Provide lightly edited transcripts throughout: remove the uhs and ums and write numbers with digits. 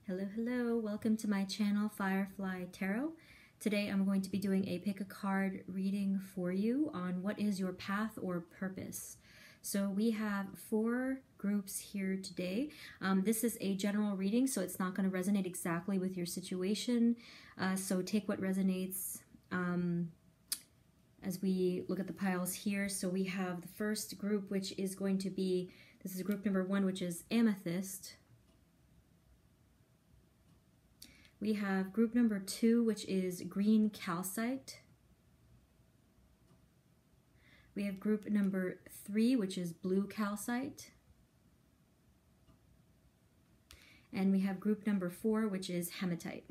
Hello, hello. Welcome to my channel, Firefly Tarot. Today I'm going to be doing a pick a card reading for you on what is your path or purpose. So we have 4 groups here today. This is a general reading, so it's not going to resonate exactly with your situation. So take what resonates as we look at the piles here. So we have the first group, which is going to be, this is group number 1, which is Amethyst. We have group number 2, which is green calcite. We have group number 3, which is blue calcite. And we have group number 4, which is hematite.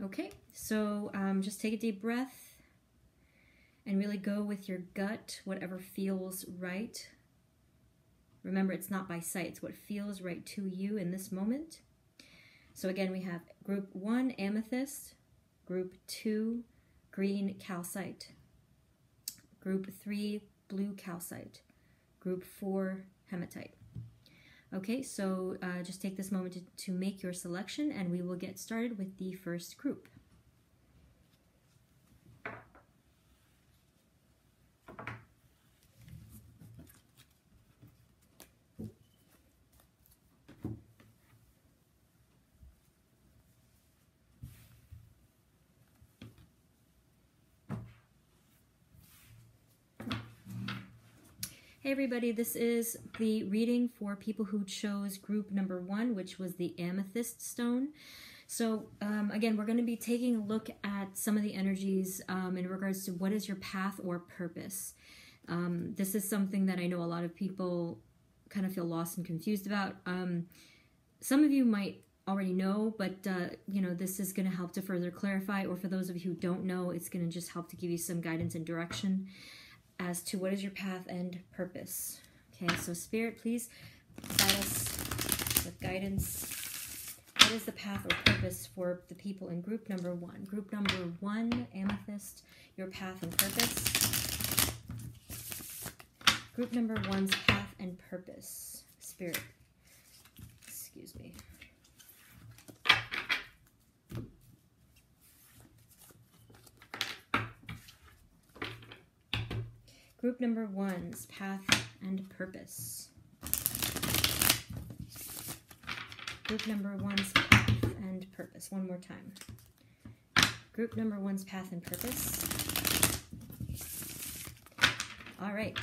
Okay, so just take a deep breath and really go with your gut, whatever feels right. Remember, it's not by sight, it's what feels right to you in this moment. So again, we have group 1, amethyst, group 2, green calcite, group 3, blue calcite, group 4, hematite. Okay, so just take this moment to make your selection, and we will get started with the first group. Hey everybody, this is the reading for people who chose group number 1, which was the amethyst stone. So again, we're going to be taking a look at some of the energies in regards to what is your path or purpose. This is something that I know a lot of people kind of feel lost and confused about. Some of you might already know, but you know, this is going to help to further clarify, or for those of you who don't know, it's going to just help to give you some guidance and direction as to what is your path and purpose. Okay, so Spirit, please provide us with guidance. What is the path or purpose for the people in group number 1? Group number 1, amethyst, your path and purpose. Group number 1's path and purpose. Spirit, excuse me. Group number 1's path and purpose. Group number 1's path and purpose. One more time. Group number 1's path and purpose. All right.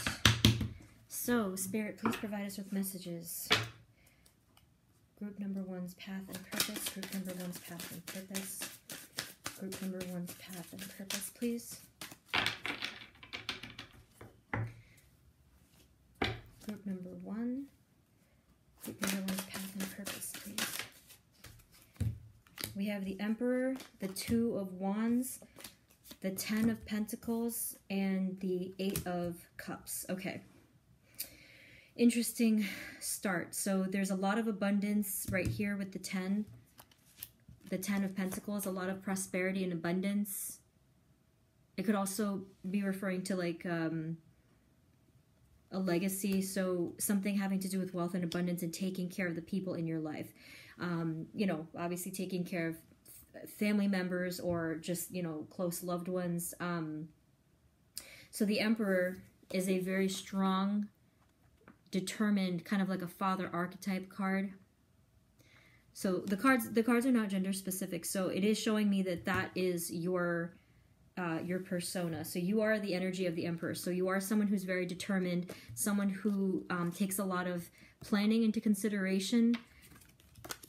So, Spirit, please provide us with messages. Group number 1's path and purpose. Group number 1's path and purpose. Group number 1's path and purpose, please. Group number 1. Group number 1's path and purpose, please. We have the Emperor, the 2 of Wands, the 10 of Pentacles, and the 8 of Cups. Okay. Interesting start. So there's a lot of abundance right here with the 10 of Pentacles, a lot of prosperity and abundance. It could also be referring to like a legacy, so something having to do with wealth and abundance and taking care of the people in your life. You know, obviously taking care of family members or just, you know, close loved ones. So the Emperor is a very strong, determined, kind of like a father archetype card. So the cards are not gender specific, so it is showing me that that is your persona. So you are the energy of the Emperor. So you are someone who's very determined, someone who takes a lot of planning into consideration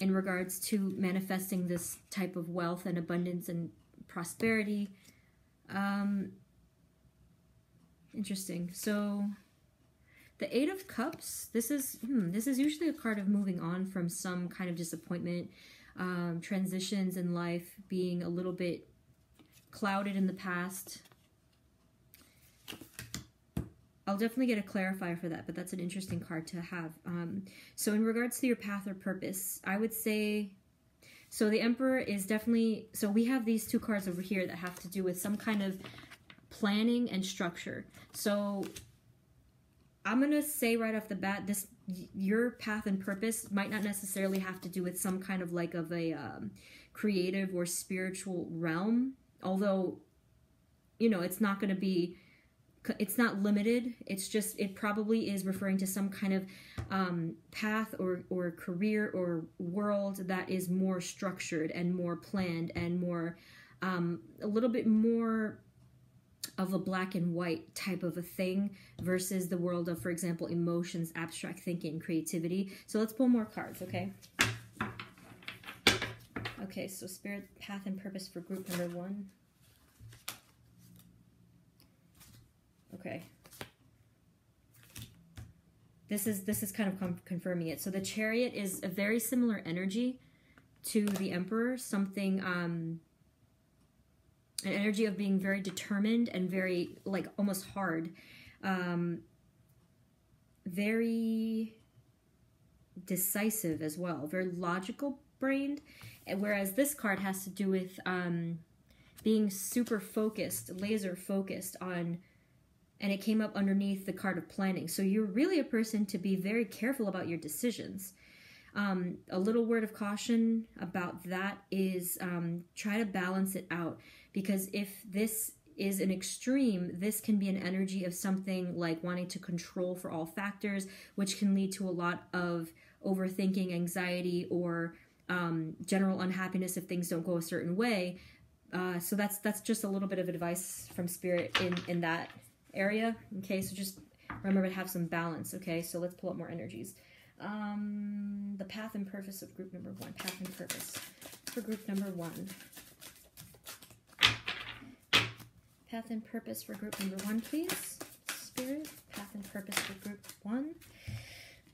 in regards to manifesting this type of wealth and abundance and prosperity. Interesting. So the 8 of Cups, this is usually a card of moving on from some kind of disappointment, transitions in life, being a little bit clouded in the past. I'll definitely get a clarifier for that, but that's an interesting card to have. So in regards to your path or purpose, I would say, so the Emperor is definitely, so we have these 2 cards over here that have to do with some kind of planning and structure. So I'm going to say right off the bat, your path and purpose might not necessarily have to do with some kind of like of a creative or spiritual realm. Although, you know, it's not going to be, it's not limited. It's just, it probably is referring to some kind of path or career or world that is more structured and more planned and more, a little bit more of a black and white type of a thing versus the world of, for example, emotions, abstract thinking, creativity. So let's pull more cards, okay? Okay, so Spirit, Path, and Purpose for group number 1. Okay. This is kind of confirming it. So the Chariot is a very similar energy to the Emperor, something, an energy of being very determined and very, like, almost hard. Very decisive as well. Very logical-brained. Whereas this card has to do with being super focused, laser-focused on... And it came up underneath the card of planning. So you're really a person to be very careful about your decisions. A little word of caution about that is try to balance it out. Because if this is an extreme, this can be an energy of something like wanting to control for all factors, which can lead to a lot of overthinking, anxiety, or general unhappiness if things don't go a certain way. So that's just a little bit of advice from Spirit in that area. Okay, so just remember to have some balance. Okay, so let's pull up more energies. The Path and Purpose of group number 1. Path and Purpose for group number 1. Path and Purpose for group number 1, please. Spirit, Path and Purpose for group 1.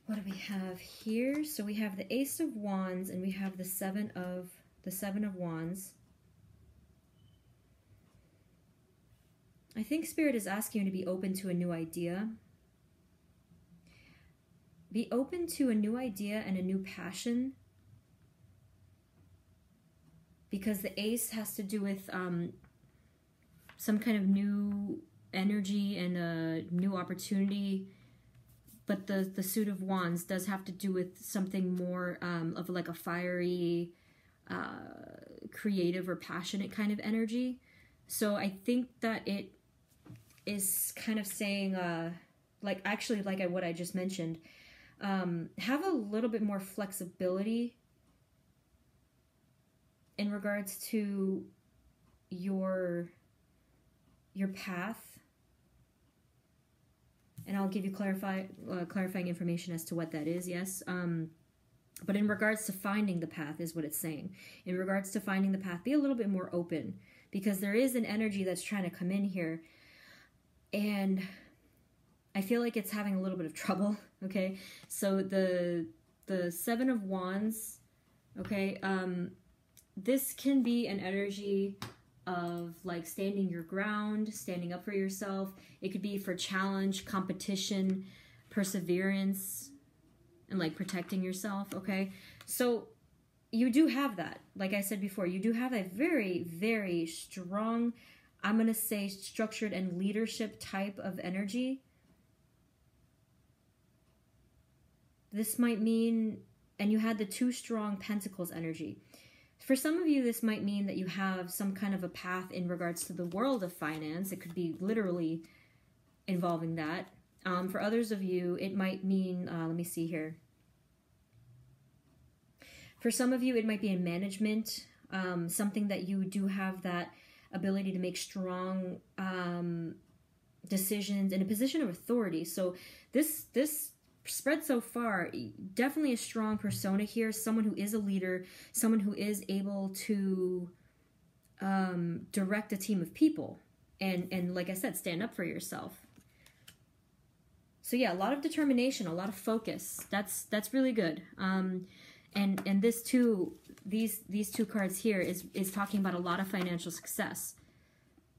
What do we have here? So we have the Ace of Wands and we have the Seven of Wands. I think Spirit is asking you to be open to a new idea. Be open to a new idea and a new passion. Because the Ace has to do with some kind of new energy and a new opportunity. But the Suit of Wands does have to do with something more of like a fiery, creative or passionate kind of energy. So I think that it is kind of saying, like what I just mentioned, have a little bit more flexibility in regards to your path. And I'll give you clarifying information as to what that is, yes. But in regards to finding the path is what it's saying. In regards to finding the path, be a little bit more open. Because there is an energy that's trying to come in here. And I feel like it's having a little bit of trouble, okay? So the Seven of Wands, okay? This can be an energy of like standing your ground, standing up for yourself. It could be for challenge, competition, perseverance, and like protecting yourself, okay? So you do have that. Like I said before, you do have a very, very strong, I'm going to say structured and leadership type of energy. This might mean, and you had the 2 strong pentacles energy. For some of you, this might mean that you have some kind of a path in regards to the world of finance. It could be literally involving that. For others of you, it might mean, let me see here. For some of you, it might be in management, something that you do have that ability to make strong decisions in a position of authority. So this spread so far, definitely a strong persona here, someone who is a leader, someone who is able to direct a team of people and like I said, stand up for yourself. So yeah, a lot of determination, a lot of focus. That's really good. And this too, these 2 cards here is talking about a lot of financial success.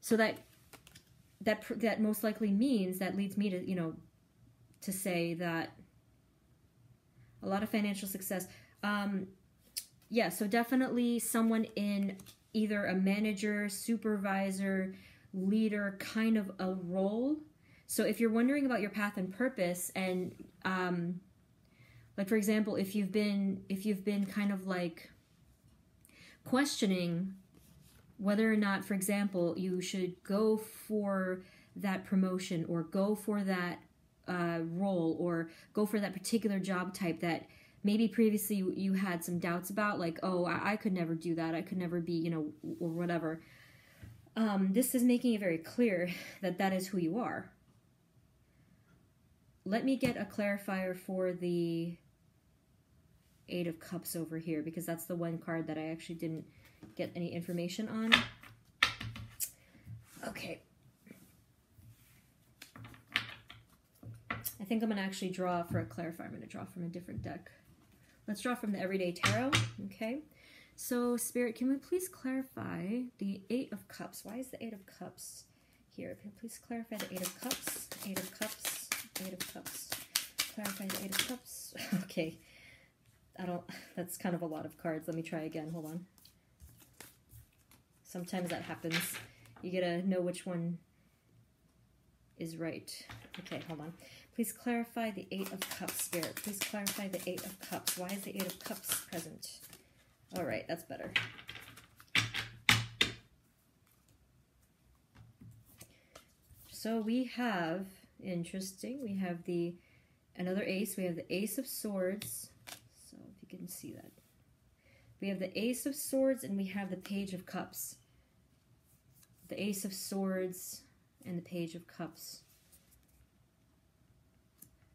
So that most likely means, that leads me to, you know, to say that a lot of financial success. Yeah, so definitely someone in either a manager, supervisor, leader kind of a role. So if you're wondering about your path and purpose, and like for example, if you've been kind of like questioning whether or not, for example, you should go for that promotion or go for that role or go for that particular job type that maybe previously you had some doubts about, like, oh, I could never do that, I could never be, you know, or whatever. This is making it very clear that that is who you are. Let me get a clarifier for the Eight of Cups over here, because that's the one card that I actually didn't get any information on. Okay. I think I'm going to actually draw for a clarifier. I'm going to draw from a different deck. Let's draw from the Everyday Tarot. Okay. So, Spirit, can we please clarify the Eight of Cups? Why is the Eight of Cups here? Can you please clarify the Eight of Cups? Eight of Cups. Eight of Cups. Clarify the Eight of Cups. Okay. That's kind of a lot of cards. Let me try again. Hold on. Sometimes that happens. You gotta know which one is right. Okay, hold on. Please clarify the Eight of Cups, Spirit. Please clarify the Eight of Cups. Why is the Eight of Cups present? All right, that's better. So we have, interesting, we have another ace. We have the Ace of Swords. So if you can see that. We have the Ace of Swords and we have the Page of Cups. The Ace of Swords and the Page of Cups.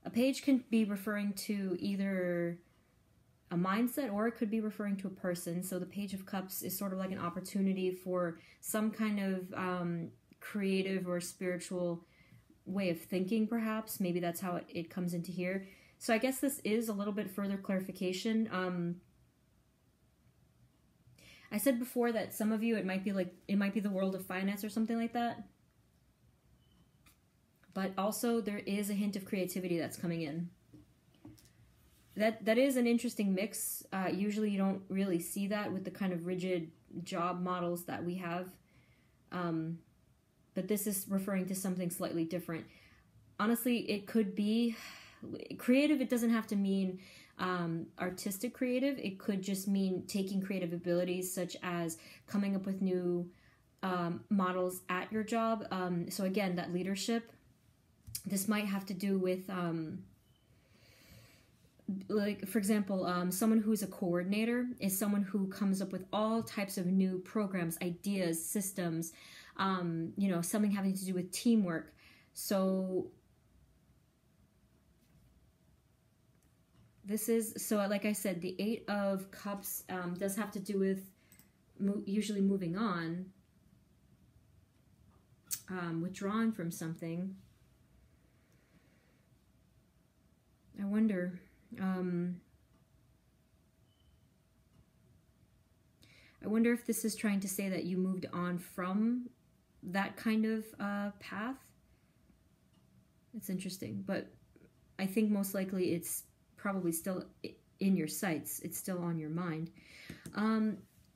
A page can be referring to either a mindset or it could be referring to a person. So the Page of Cups is sort of like an opportunity for some kind of creative or spiritual way of thinking, perhaps. Maybe that's how it comes into here. So I guess this is a little bit further clarification. I said before that some of you, it might be the world of finance or something like that. But also there is a hint of creativity that's coming in. That is an interesting mix. Usually you don't really see that with the kind of rigid job models that we have. But this is referring to something slightly different. Honestly, it could be creative. It doesn't have to mean artistic creative. It could just mean taking creative abilities such as coming up with new models at your job. So again, that leadership. This might have to do with, like, for example, someone who's a coordinator is someone who comes up with all types of new programs, ideas, systems, you know, something having to do with teamwork. So this is, so like I said, the Eight of Cups does have to do with usually moving on, withdrawing from something. I wonder, if this is trying to say that you moved on from that kind of path. It's interesting, but I think most likely it's probably still in your sights. It's still on your mind.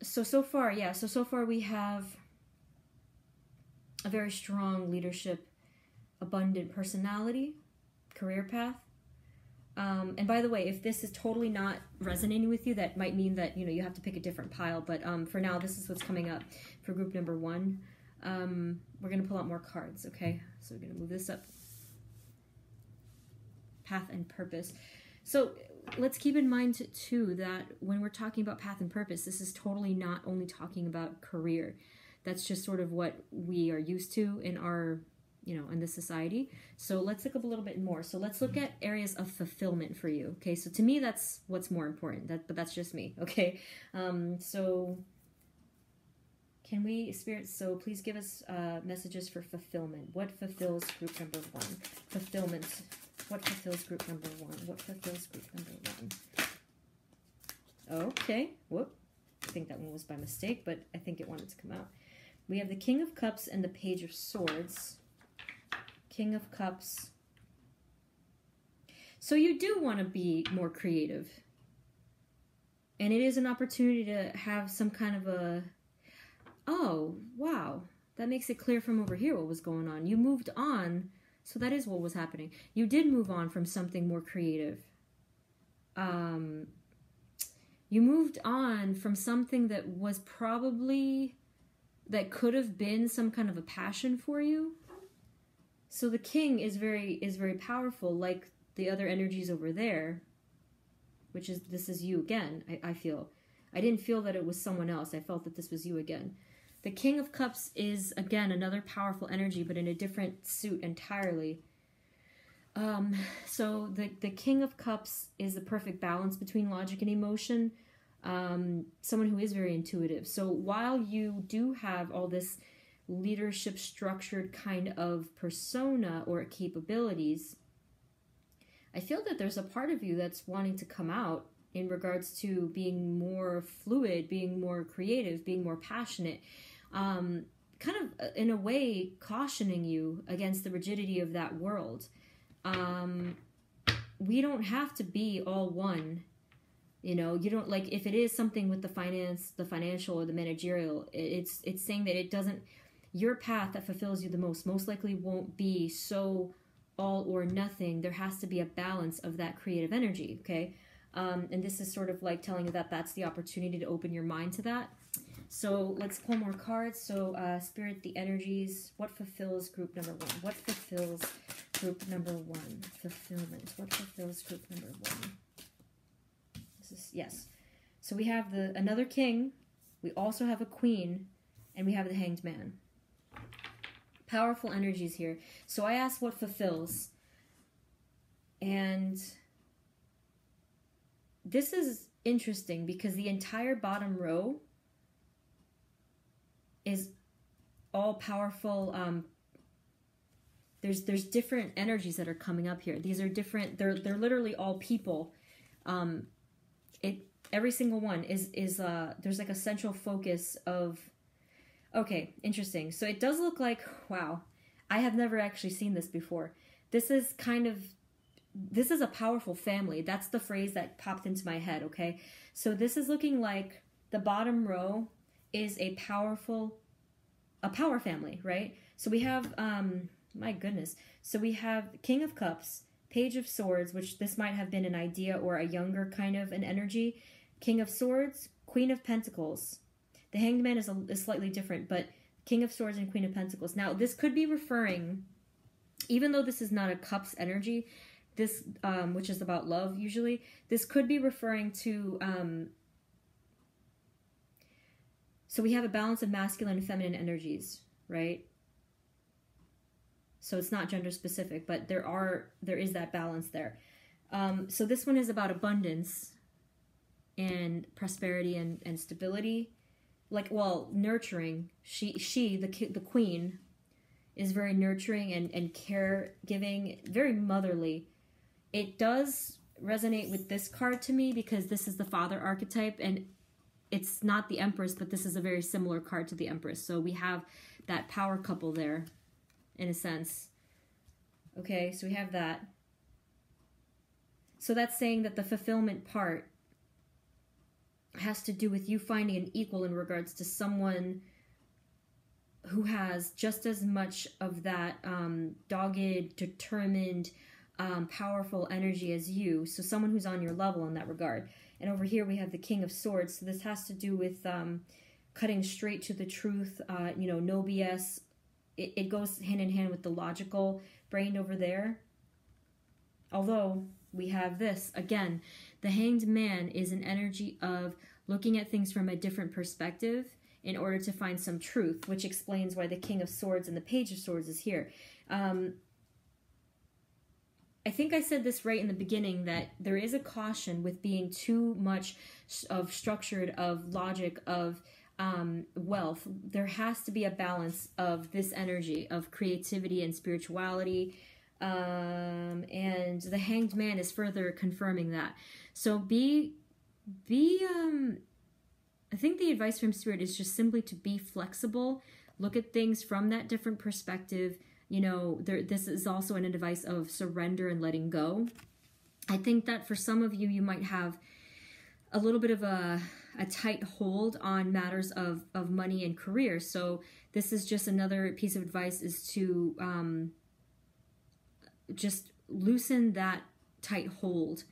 So far, yeah. So far we have a very strong leadership, abundant personality, career path. And by the way, if this is totally not resonating with you, that might mean that, you know, you have to pick a different pile. But for now, this is what's coming up for group number 1. We're going to pull out more cards, okay? So we're going to move this up. Path and purpose. So let's keep in mind, too, that when we're talking about path and purpose, this is totally not only talking about career. That's just sort of what we are used to in our, you know, in this society. So let's look up a little bit more. So let's look at areas of fulfillment for you. Okay, so to me, that's what's more important. But that's just me. Okay, so can we, Spirit? So please give us messages for fulfillment. What fulfills group number 1? Fulfillment. What fulfills group number 1? What fulfills group number 1? Okay. Whoop. I think that one was by mistake, but I think it wanted to come out. We have the King of Cups and the Page of Swords. King of Cups. So you do want to be more creative. And it is an opportunity to have some kind of a, oh, wow, that makes it clear from over here what was going on. You moved on So that is what was happening. You did move on from something more creative. You moved on from something that was probably, that could have been some kind of a passion for you. So the king is very powerful, like the other energies over there, which is, this is you again, I feel. I didn't feel that it was someone else. I felt that this was you again. The King of Cups is, again, another powerful energy, but in a different suit entirely. So the King of Cups is the perfect balance between logic and emotion. Someone who is very intuitive. So while you do have all this leadership structured kind of persona or capabilities, I feel that there's a part of you that's wanting to come out in regards to being more fluid, being more creative, being more passionate, kind of in a way cautioning you against the rigidity of that world. We don't have to be all one. You know, you don't, like, if it is something with the finance, the financial or the managerial, it's saying that it doesn't, your path that fulfills you the most likely won't be so all or nothing. There has to be a balance of that creative energy, okay? And this is sort of like telling you that that's the opportunity to open your mind to that. So let's pull more cards. So Spirit, the energies, what fulfills group number one? What fulfills group number one? Fulfillment. What fulfills group number one? This is, yes. So we have another king, we also have a queen, and we have the Hanged Man. Powerful energies here. So I asked what fulfills. And this is interesting because the entire bottom row is all powerful. There's different energies that are coming up here. These are different. They're literally all people. Every single one is there's like a central focus of. Okay, interesting. So it does look like, wow, I have never actually seen this before. This is a powerful family. That's the phrase that popped into my head, okay? So this is looking like the bottom row is a power family, right? So we have, my goodness. So we have King of Cups, Page of Swords, which this might have been an idea or a younger kind of an energy. King of Swords, Queen of Pentacles. The Hanged Man is slightly different, but King of Swords and Queen of Pentacles. Now, this could be referring, even though this is not a Cups energy, this, which is about love usually, this could be referring to, so we have a balance of masculine and feminine energies, right? So it's not gender specific, but there is that balance there. So this one is about abundance and prosperity and stability. Like, well, nurturing. The queen, is very nurturing and caregiving, very motherly. It does resonate with this card to me because this is the father archetype, and it's not the Empress, but this is a very similar card to the Empress. So we have that power couple there, in a sense. Okay, so we have that. So that's saying that the fulfillment part has to do with you finding an equal in regards to someone who has just as much of that dogged, determined, powerful energy as you. So someone who's on your level in that regard. And over here we have the King of Swords. So this has to do with cutting straight to the truth, no BS. It goes hand in hand with the logical brain over there. Although we have this, again, the Hanged Man is an energy of looking at things from a different perspective in order to find some truth, which explains why the King of Swords and the Page of Swords is here. I think I said this right in the beginning, that there is a caution with being too much of structured, of logic, of wealth. There has to be a balance of this energy of creativity and spirituality. And the Hanged Man is further confirming that. So I think the advice from Spirit is just simply to be flexible, look at things from that different perspective. This is also an advice of surrender and letting go. I think that for some of you, you might have a little bit of a tight hold on matters of money and career. So this is just another piece of advice, is to just loosen that tight hold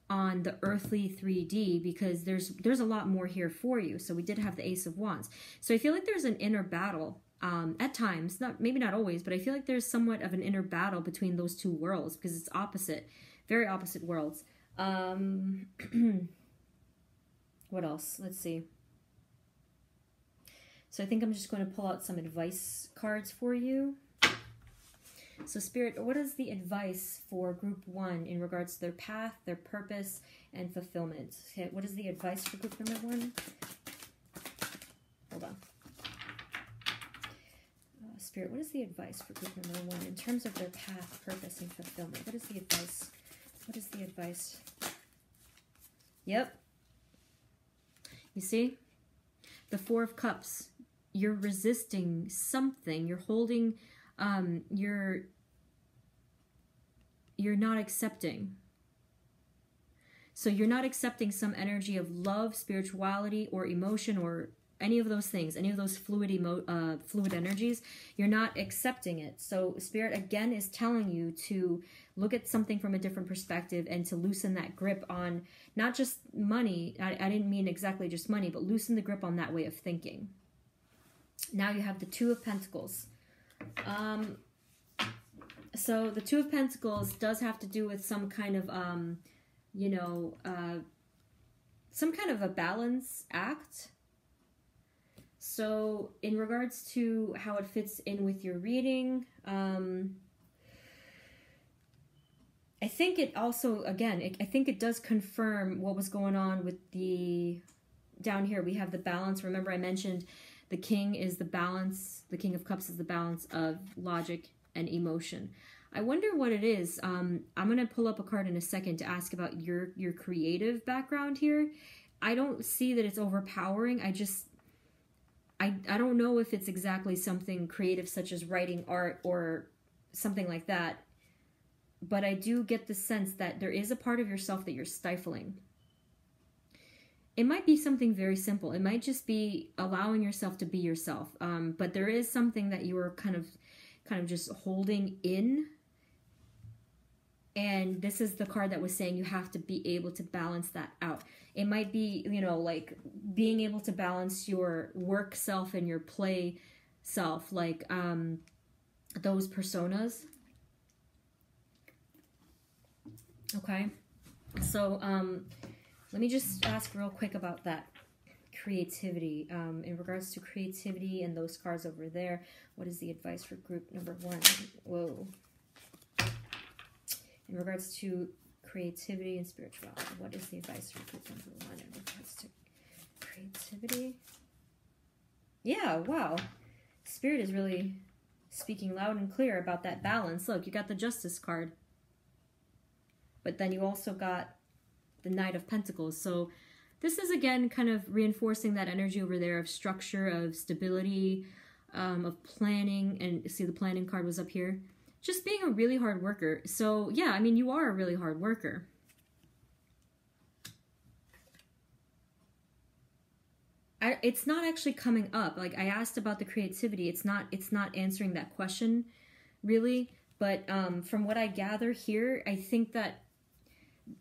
on the earthly 3D, because there's a lot more here for you. So we did have the Ace of Wands. So I feel like there's an inner battle at times, maybe not always, but I feel like there's somewhat of an inner battle between those two worlds, because it's opposite, very opposite worlds. What else? Let's see. So I think I'm just going to pull out some advice cards for you. So Spirit, what is the advice for group 1 in regards to their path, their purpose, and fulfillment? Okay, what is the advice for group number 1? Hold on. Spirit, what is the advice for group number 1 in terms of their path, purpose, and fulfillment? What is the advice? What is the advice? Yep. You see? The Four of Cups. You're resisting something. You're holding... you're not accepting. So you're not accepting some energy of love, spirituality, or emotion, or any of those things, any of those fluid energies. You're not accepting it. So Spirit again is telling you to look at something from a different perspective and to loosen that grip on not just money. I didn't mean exactly just money, but loosen the grip on that way of thinking. Now you have the Two of Pentacles. So the Two of Pentacles does have to do with some kind of, some kind of a balance act. So in regards to how it fits in with your reading, I think it also, again, I think it does confirm what was going on with the, down here we have the balance. Remember I mentioned the King is the balance, the King of Cups is the balance of logic and emotion. I wonder what it is. I'm going to pull up a card in a second to ask about your creative background here. I don't see that it's overpowering. I don't know if it's exactly something creative such as writing, art, or something like that. But I do get the sense that there is a part of yourself that you're stifling. It might be something very simple. It might just be allowing yourself to be yourself. But there is something that you are kind of just holding in. And this is the card that was saying you have to be able to balance that out. It might be, like being able to balance your work self and your play self, like those personas. Okay. So let me just ask real quick about that creativity. In regards to creativity and those cards over there, what is the advice for group number 1? Whoa. In regards to creativity and spirituality, what is the advice for group number 1 in regards to creativity? Yeah, wow. Spirit is really speaking loud and clear about that balance. Look, you got the Justice card. But then you also got the Knight of Pentacles. So this is, again, kind of reinforcing that energy over there of structure, of stability, of planning. And see, the planning card was up here. Just being a really hard worker. So, yeah, I mean, you are a really hard worker. It's not actually coming up. Like, I asked about the creativity. It's not answering that question, really. But from what I gather here, I think that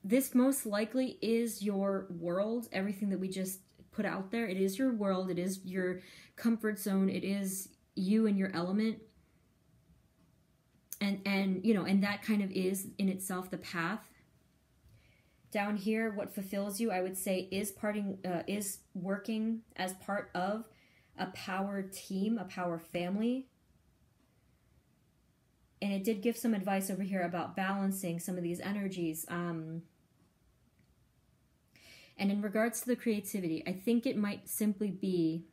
this most likely is your world. Everything that we just put out there. It is your world. It is your comfort zone. It is you and your element. And that kind of is in itself the path. Down here, what fulfills you, I would say, is working as part of a power team, a power family. And it did give some advice over here about balancing some of these energies. And in regards to the creativity, I think it might simply be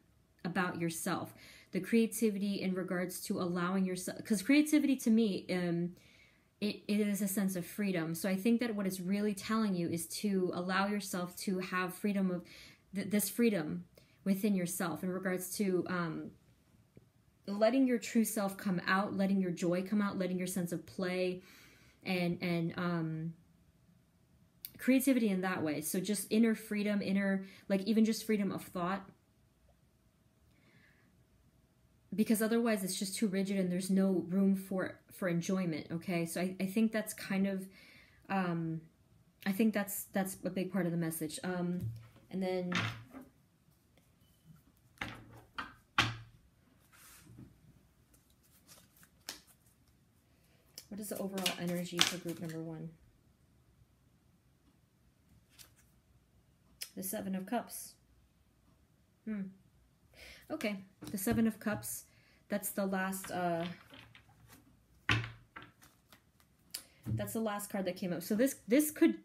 about yourself. The creativity in regards to allowing yourself, because creativity to me, it is a sense of freedom. So I think that what it's really telling you is to allow yourself to have freedom of this freedom within yourself in regards to letting your true self come out, letting your joy come out, letting your sense of play and creativity in that way. So just inner freedom, like even just freedom of thought. because otherwise it's just too rigid and there's no room for enjoyment. Okay, so I think that's kind of I think that's a big part of the message. And then what is the overall energy for group number 1? The Seven of Cups. Okay, the Seven of Cups. That's the last. That's the last card that came up. So this can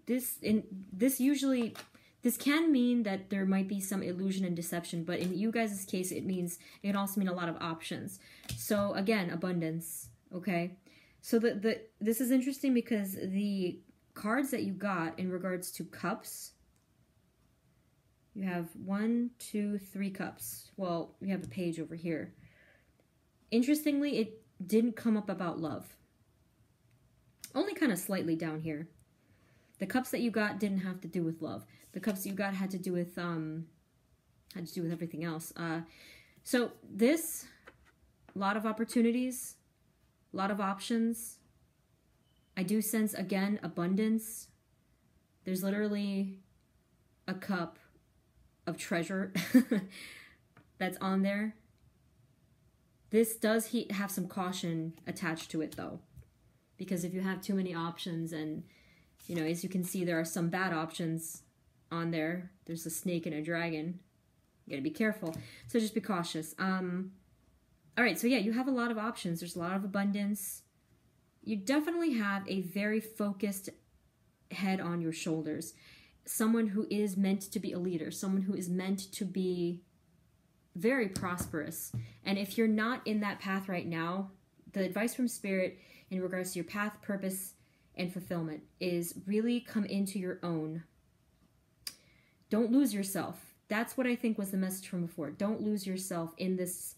mean that there might be some illusion and deception, but in you guys' case, it can also mean a lot of options. So again, abundance. Okay, so this is interesting because the cards that you got in regards to cups. You have 1, 2, 3 cups. Well, we have a page over here. Interestingly, it didn't come up about love. Only kind of slightly down here. The cups that you got didn't have to do with love. The cups that you got had to do with everything else. So this, a lot of opportunities, a lot of options. I do sense again abundance. There's literally a cup of treasure that's on there. This does have some caution attached to it though, because if you have too many options, and you know, as you can see, there are some bad options on there. There's a snake and a dragon. You gotta be careful. So just be cautious. All right, so yeah, you have a lot of options. There's a lot of abundance. You definitely have a very focused head on your shoulders. Someone who is meant to be a leader, someone who is meant to be very prosperous. And if you're not in that path right now, the advice from Spirit in regards to your path, purpose, and fulfillment is really come into your own. Don't lose yourself. That's what I think was the message from before. Don't lose yourself in this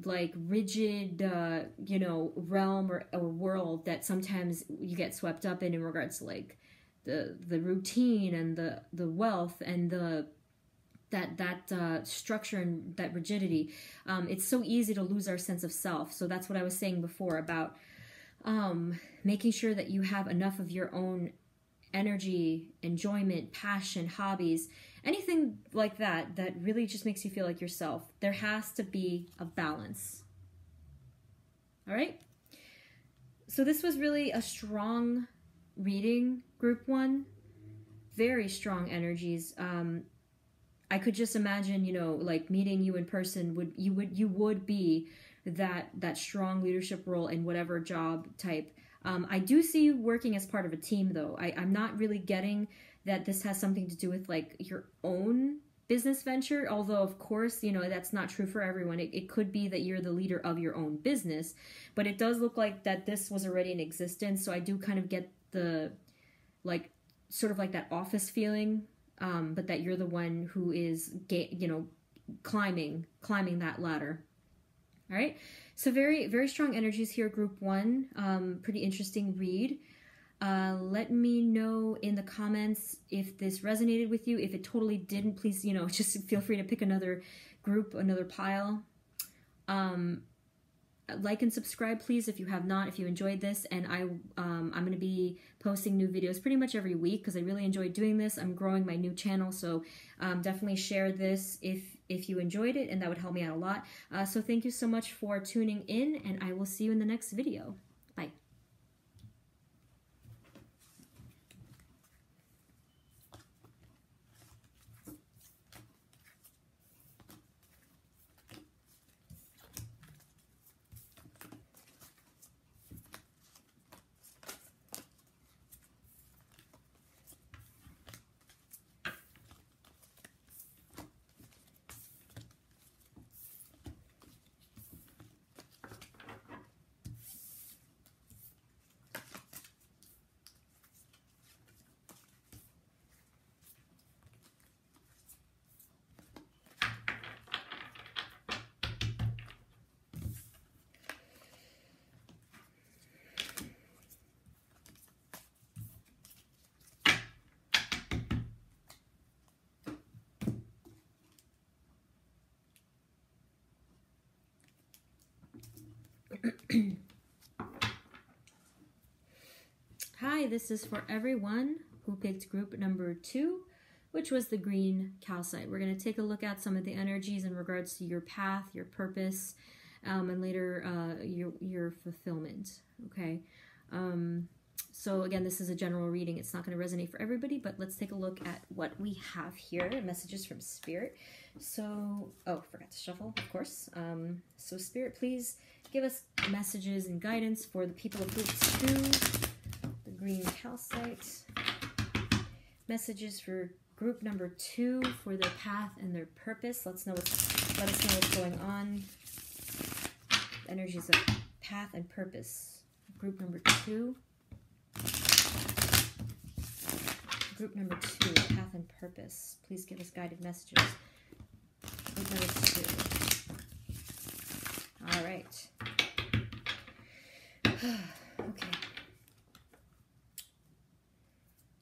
like rigid, you know, realm or world that sometimes you get swept up in regards to like the routine and the wealth and that structure and that rigidity. It's so easy to lose our sense of self. So that's what I was saying before about making sure that you have enough of your own energy, enjoyment, passion, hobbies, anything like that that really just makes you feel like yourself. There has to be a balance. All right? So this was really a strong reading, group 1. Very strong energies. I could just imagine, you know, like meeting you in person, you would be that strong leadership role in whatever job type. I do see you working as part of a team though. I'm not really getting that this has something to do with like your own business venture, although of course, you know, that's not true for everyone. It could be that you're the leader of your own business, but it does look like that this was already in existence. So I do kind of get the, like, sort of like that office feeling, but that you're the one who is, you know, climbing that ladder. All right. So very, very strong energies here, group 1. Pretty interesting read. Let me know in the comments if this resonated with you. If it totally didn't, please, you know, just feel free to pick another group, another pile. Like and subscribe, please, if you have not, if you enjoyed this. And I'm going to be posting new videos pretty much every week because I really enjoyed doing this. I'm growing my new channel, so definitely share this if you enjoyed it, and that would help me out a lot. So thank you so much for tuning in, and I will see you in the next video. Bye. Hi, this is for everyone who picked group number 2, which was the green calcite. We're going to take a look at some of the energies in regards to your path, your purpose, and later your fulfillment. Okay. So again, this is a general reading. It's not going to resonate for everybody, but let's take a look at what we have here. Messages from Spirit. So, oh, forgot to shuffle, of course. So Spirit, please give us messages and guidance for the people of group 2, the green calcite. Messages for group number 2 for their path and their purpose. Let us know what's going on. The energies of path and purpose. Group number 2. Group number 2, path and purpose. Please give us guided messages. Group number 2. All right. Okay.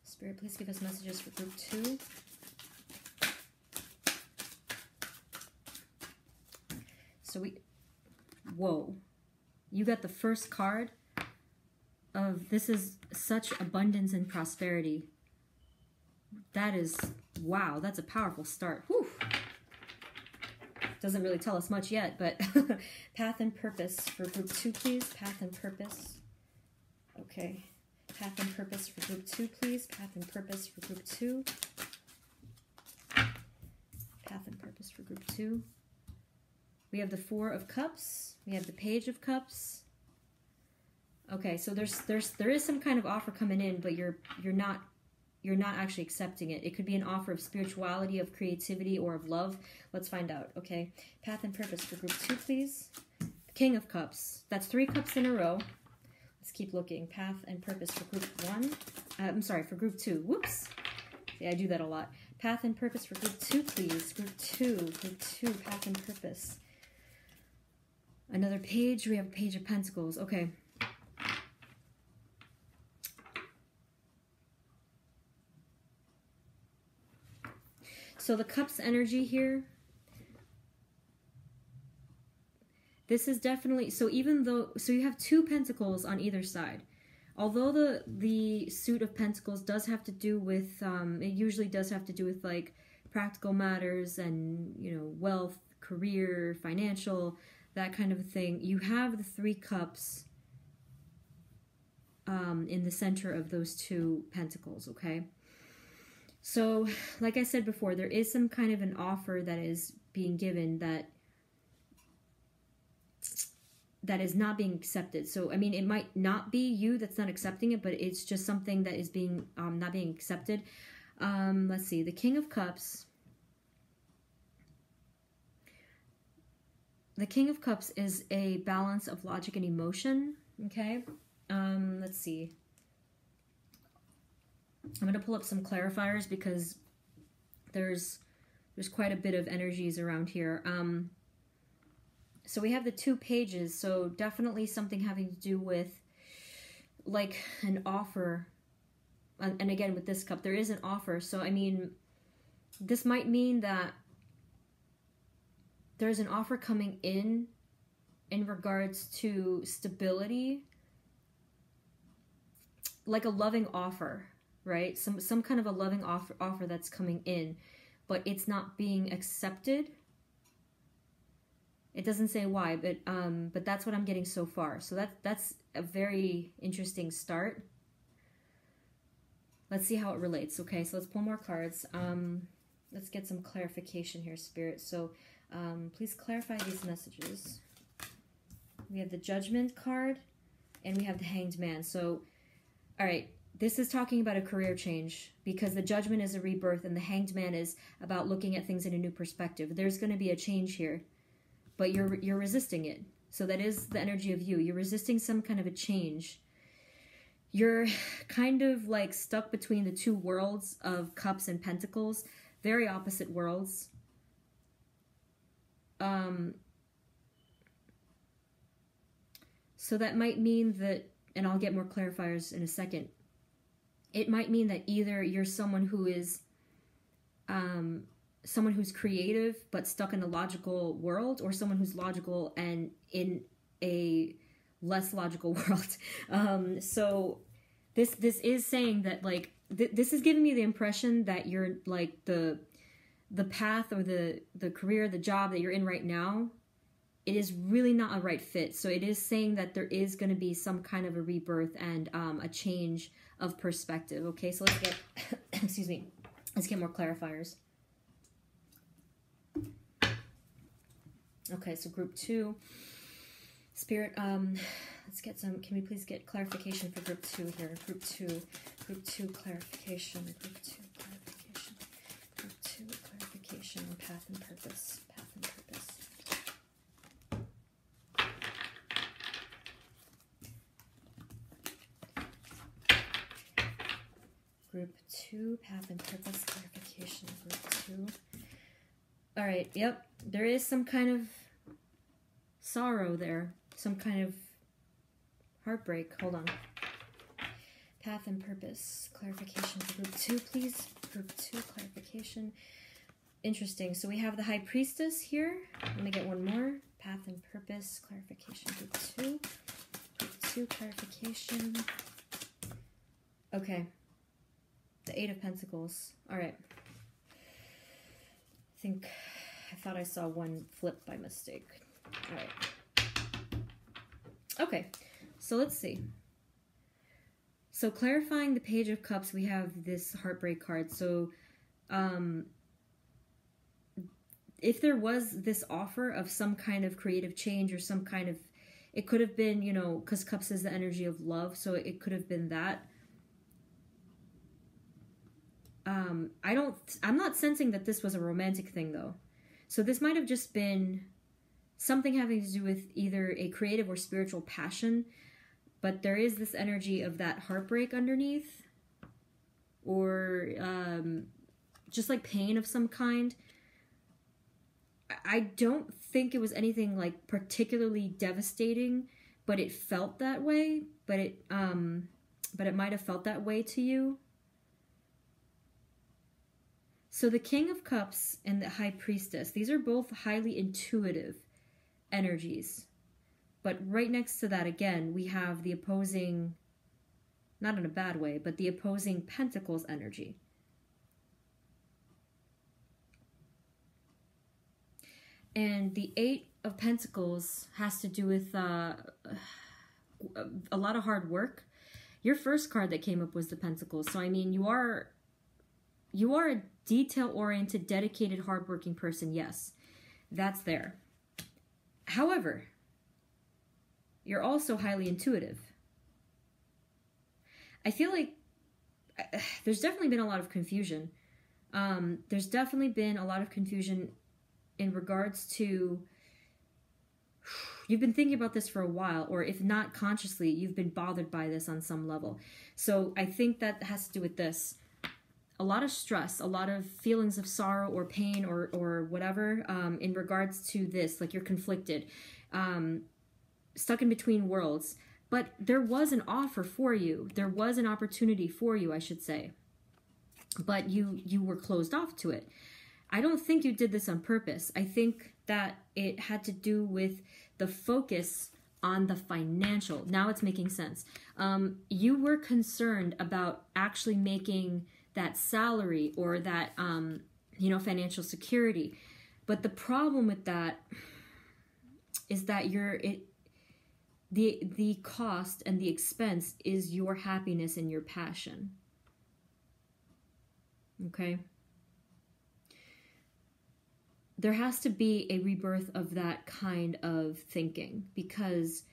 Spirit, please give us messages for group 2. So whoa. You got the first card of, this is such abundance and prosperity. That is, wow, that's a powerful start. Whew. Doesn't really tell us much yet, but path and purpose for group 2, please. Path and purpose. Okay. Path and purpose for group 2, please. Path and purpose for group 2. Path and purpose for group 2. We have the 4 of Cups. We have the Page of Cups. Okay, so there is some kind of offer coming in, but you're not actually accepting it. It could be an offer of spirituality, of creativity, or of love. Let's find out. Okay, path and purpose for group 2, please. King of Cups. That's 3 cups in a row. Let's keep looking. Path and purpose for group 1. I'm sorry, for group 2. Whoops. Yeah, I do that a lot. Path and purpose for group 2, please. Group 2. Group 2. Path and purpose. Another page. We have a Page of Pentacles. Okay. So the Cups energy here, this is definitely, so even though, so you have 2 Pentacles on either side. Although the Suit of Pentacles does have to do with, it usually does have to do with like practical matters and, you know, wealth, career, financial, that kind of a thing. You have the 3 Cups in the center of those 2 Pentacles, okay? So, like I said before, there is some kind of an offer that is being given that is not being accepted. So, I mean, it might not be you that's not accepting it, but it's just something that is being not being accepted. Let's see, the King of Cups. The King of Cups is a balance of logic and emotion. Okay, let's see. I'm going to pull up some clarifiers because there's quite a bit of energies around here. So we have the 2 pages, so definitely something having to do with like an offer. And again, with this cup, there is an offer. So, I mean, this might mean that there's an offer coming in regards to stability, like a loving offer. Right? Some kind of a loving offer that's coming in, but it's not being accepted. It doesn't say why, but that's what I'm getting so far. So that's a very interesting start. Let's see how it relates. Okay, so let's pull more cards. Let's get some clarification here, Spirit. So please clarify these messages. We have the Judgment card, and we have the Hanged Man. So, all right. This is talking about a career change because the Judgment is a rebirth and the Hanged Man is about looking at things in a new perspective. There's going to be a change here, but you're resisting it. So that is the energy of you. You're resisting some kind of a change. You're kind of like stuck between the 2 worlds of Cups and Pentacles, very opposite worlds. So that might mean that, and I'll get more clarifiers in a second, it might mean that either you're someone who is someone who's creative but stuck in a logical world, or someone who's logical and in a less logical world. So this is saying that, like, this is giving me the impression that you're, like, the path or the career, the job that you're in right now, it is really not a right fit. So it is saying that there is going to be some kind of a rebirth and a change of perspective. Okay, so let's get, excuse me, let's get more clarifiers. Okay, so group 2, Spirit, let's get some, can we please get clarification for group 2 here? Group 2 clarification, group 2 clarification, group 2 clarification on path and purpose, path and purpose. Group 2, path and purpose clarification, group 2. All right, yep, there is some kind of sorrow there, some kind of heartbreak. Hold on. Path and purpose clarification for group 2, please. Group 2 clarification. Interesting. So we have the High Priestess here. Let me get one more. Path and purpose clarification, group 2. Group 2 clarification. Okay. The 8 of Pentacles. All right. I thought I saw one flip by mistake. All right. Okay, so let's see. So clarifying the Page of Cups, we have this heartbreak card. So if there was this offer of some kind of creative change or some kind of, it could have been, you know, because Cups is the energy of love, so it could have been that. I'm not sensing that this was a romantic thing, though. So this might have just been something having to do with either a creative or spiritual passion, but there is this energy of that heartbreak underneath, or just like pain of some kind. I don't think it was anything like particularly devastating, but it felt that way. But it might have felt that way to you. So the King of Cups and the High Priestess, these are both highly intuitive energies. But right next to that, again, we have the opposing, not in a bad way, but the opposing Pentacles energy. And the 8 of Pentacles has to do with a lot of hard work. Your first card that came up was the Pentacles. So, I mean, you are a detail-oriented, dedicated, hardworking person. Yes, that's there. However, you're also highly intuitive. I feel like there's definitely been a lot of confusion. There's definitely been a lot of confusion in regards to, you've been thinking about this for a while, or if not consciously, you've been bothered by this on some level. So I think that has to do with this. A lot of stress, a lot of feelings of sorrow or pain or whatever in regards to this, like you're conflicted, stuck in between worlds. But there was an offer for you. There was an opportunity for you, I should say. But you were closed off to it. I don't think you did this on purpose. I think that it had to do with the focus on the financial. Now it's making sense. You were concerned about actually making that salary or that, financial security. But the problem with that is that the cost and the expense is your happiness and your passion. Okay? There has to be a rebirth of that kind of thinking, because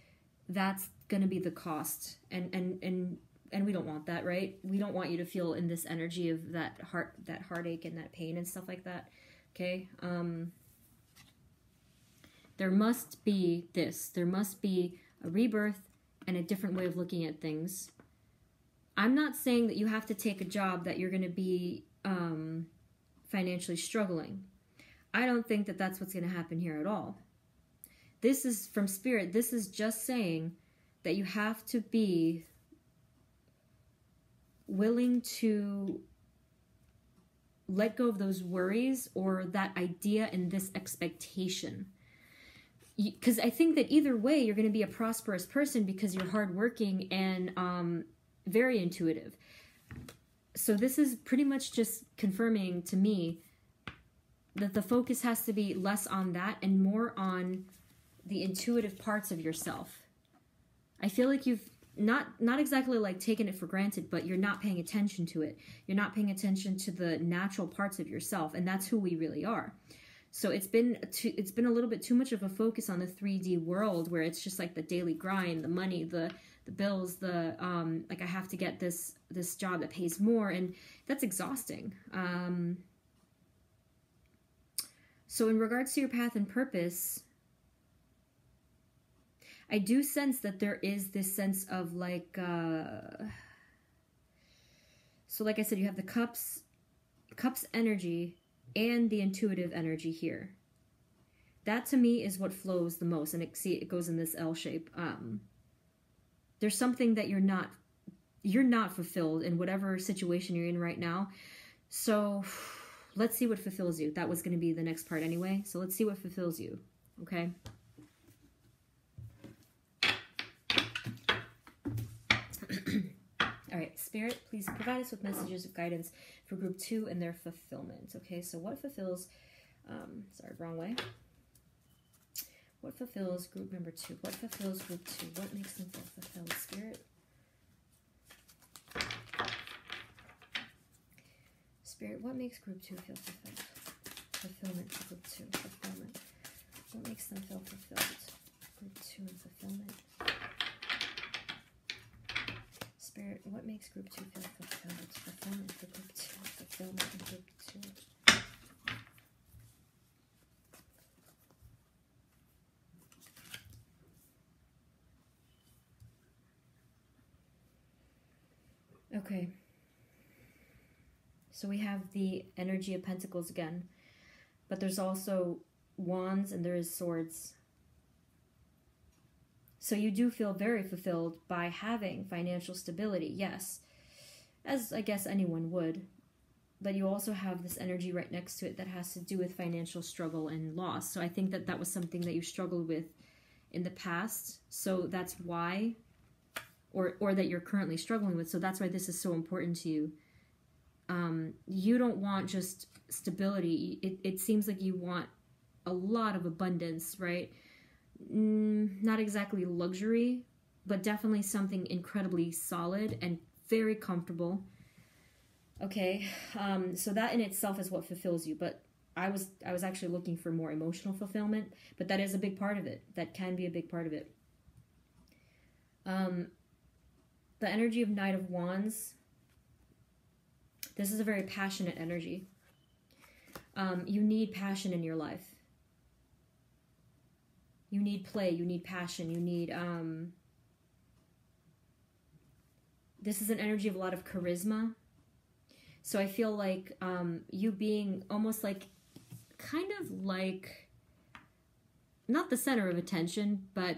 that's going to be the cost. And we don't want that, right? We don't want you to feel in this energy of that heartache and that pain and stuff like that. Okay? There must be this. There must be a rebirth and a different way of looking at things. I'm not saying that you have to take a job that you're going to be financially struggling. I don't think that that's what's going to happen here at all. This is from Spirit. This is just saying that you have to be willing to let go of those worries or that idea and this expectation. because I think that either way, you're going to be a prosperous person because you're hardworking and very intuitive. So this is pretty much just confirming to me that the focus has to be less on that and more on the intuitive parts of yourself. I feel like you've not exactly like taken it for granted, but you're not paying attention to it. You're not paying attention to the natural parts of yourself, and that's who we really are. So it's been a little bit too much of a focus on the 3D world, where it's just like the daily grind, the money, the bills, the like I have to get this job that pays more, and that's exhausting. So in regards to your path and purpose, I do sense that there is this sense of like, so like I said, you have the cups energy and the intuitive energy here. That to me is what flows the most, and it goes in this L shape. There's something that you're not fulfilled in whatever situation you're in right now. So let's see what fulfills you. That was going to be the next part anyway. So let's see what fulfills you. Okay. All right, Spirit, please provide us with messages of guidance for group 2 and their fulfillment. Okay, so what fulfills, sorry, wrong way. What fulfills group number 2? What fulfills group 2? What makes them feel fulfilled? Spirit. Spirit, what makes group 2 feel fulfilled? Fulfillment for group 2. Fulfillment. What makes them feel fulfilled? Group 2 and fulfillment. Spirit, what makes group 2 feel fulfilled? Fulfillment for group 2. Fulfillment for group 2. Okay. So we have the energy of pentacles again, but there's also wands and there is swords. So you do feel very fulfilled by having financial stability, yes, as I guess anyone would. But you also have this energy right next to it that has to do with financial struggle and loss. So I think that that was something that you struggled with in the past. So that's why, or that you're currently struggling with. So that's why this is so important to you. You don't want just stability. It seems like you want a lot of abundance, right? Not exactly luxury, but definitely something incredibly solid and very comfortable. Okay, so that in itself is what fulfills you, but I was actually looking for more emotional fulfillment, but that is a big part of it. That can be a big part of it. The energy of Knight of Wands. This is a very passionate energy. You need passion in your life. You need play, you need passion, you need, this is an energy of a lot of charisma. So I feel like you being almost like, kind of like, not the center of attention, but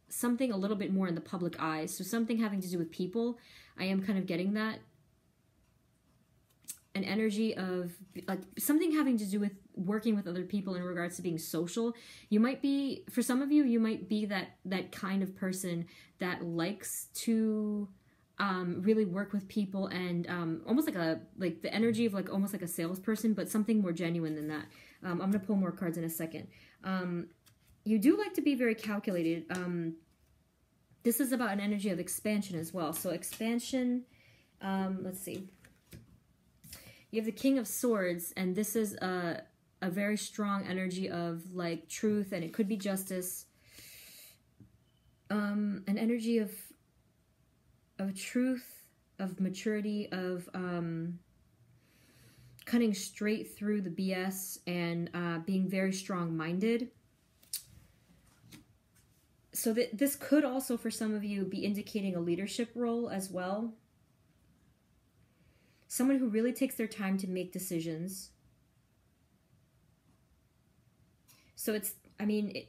something a little bit more in the public eye. So something having to do with people. I am kind of getting that. An energy of like something having to do with working with other people in regards to being social. You might be, for some of you, you might be that kind of person that likes to really work with people and almost like the energy of like almost like a salesperson, but something more genuine than that. I'm gonna pull more cards in a second. You do like to be very calculated. This is about an energy of expansion as well. So expansion, let's see. You have the King of Swords, and this is a very strong energy of like truth, and it could be justice. An energy of truth, of maturity, of cutting straight through the BS and being very strong-minded. So this could also, for some of you, be indicating a leadership role as well. Someone who really takes their time to make decisions. So it's, I mean,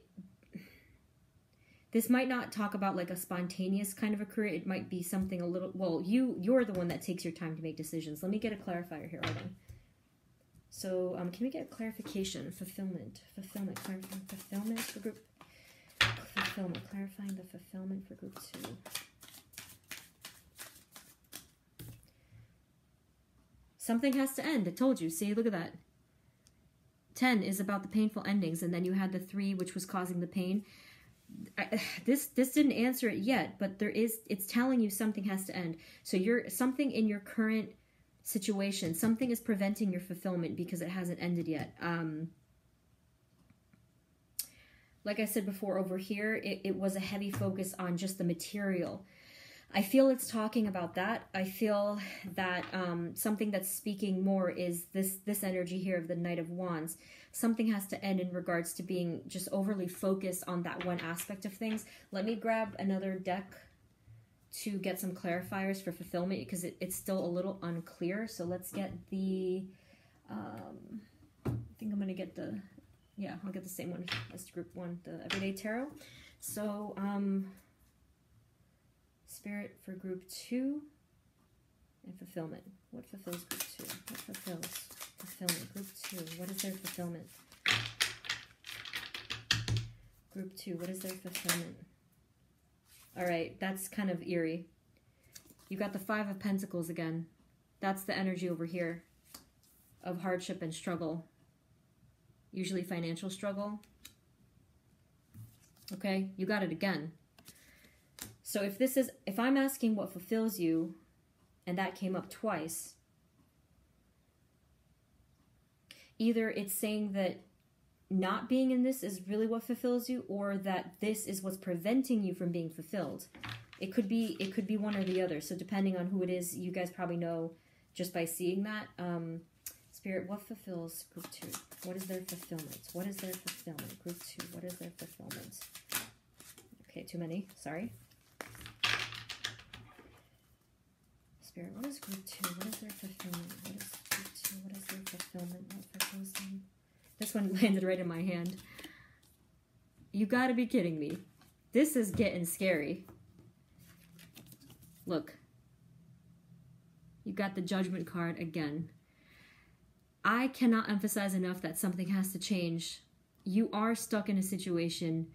this might not talk about like a spontaneous kind of a career. It might be something a little, well, you're the one that takes your time to make decisions. Let me get a clarifier here. Hold on. So can we get clarification? Fulfillment, clarifying fulfillment for group. Fulfillment, clarifying the fulfillment for group 2. Something has to end. I told you. See, look at that. 10 is about the painful endings, and then you had the 3, which was causing the pain. This didn't answer it yet, but it's telling you something has to end. So something in your current situation, something is preventing your fulfillment because it hasn't ended yet. Like I said before, over here, it was a heavy focus on just the material. I feel it's talking about that. I feel that something that's speaking more is this energy here of the Knight of Wands. Something has to end in regards to being just overly focused on that one aspect of things. Let me grab another deck to get some clarifiers for fulfillment because it's still a little unclear. So let's get the, I think I'm going to get the, yeah, I'll get the same one as group 1, the Everyday Tarot. So, Spirit for group 2 and fulfillment. What fulfills group 2? What fulfills fulfillment? Group 2. What is their fulfillment? Group 2. What is their fulfillment? All right, that's kind of eerie. You got the 5 of Pentacles again. That's the energy over here of hardship and struggle. Usually financial struggle. Okay, you got it again. So if I'm asking what fulfills you, and that came up twice, either it's saying that not being in this is really what fulfills you, or that this is what's preventing you from being fulfilled. It could be one or the other. So depending on who it is, you guys probably know just by seeing that. Spirit, what fulfills group 2? What is their fulfillment? What is their fulfillment? Group 2, what is their fulfillment? Okay, too many. Sorry. Spirit, what is group 2? What is their fulfillment? What is group 2? What is their fulfillment? What fulfills them? This one landed right in my hand. You gotta be kidding me. This is getting scary. Look. You got the Judgment card again. I cannot emphasize enough that something has to change. You are stuck in a situation,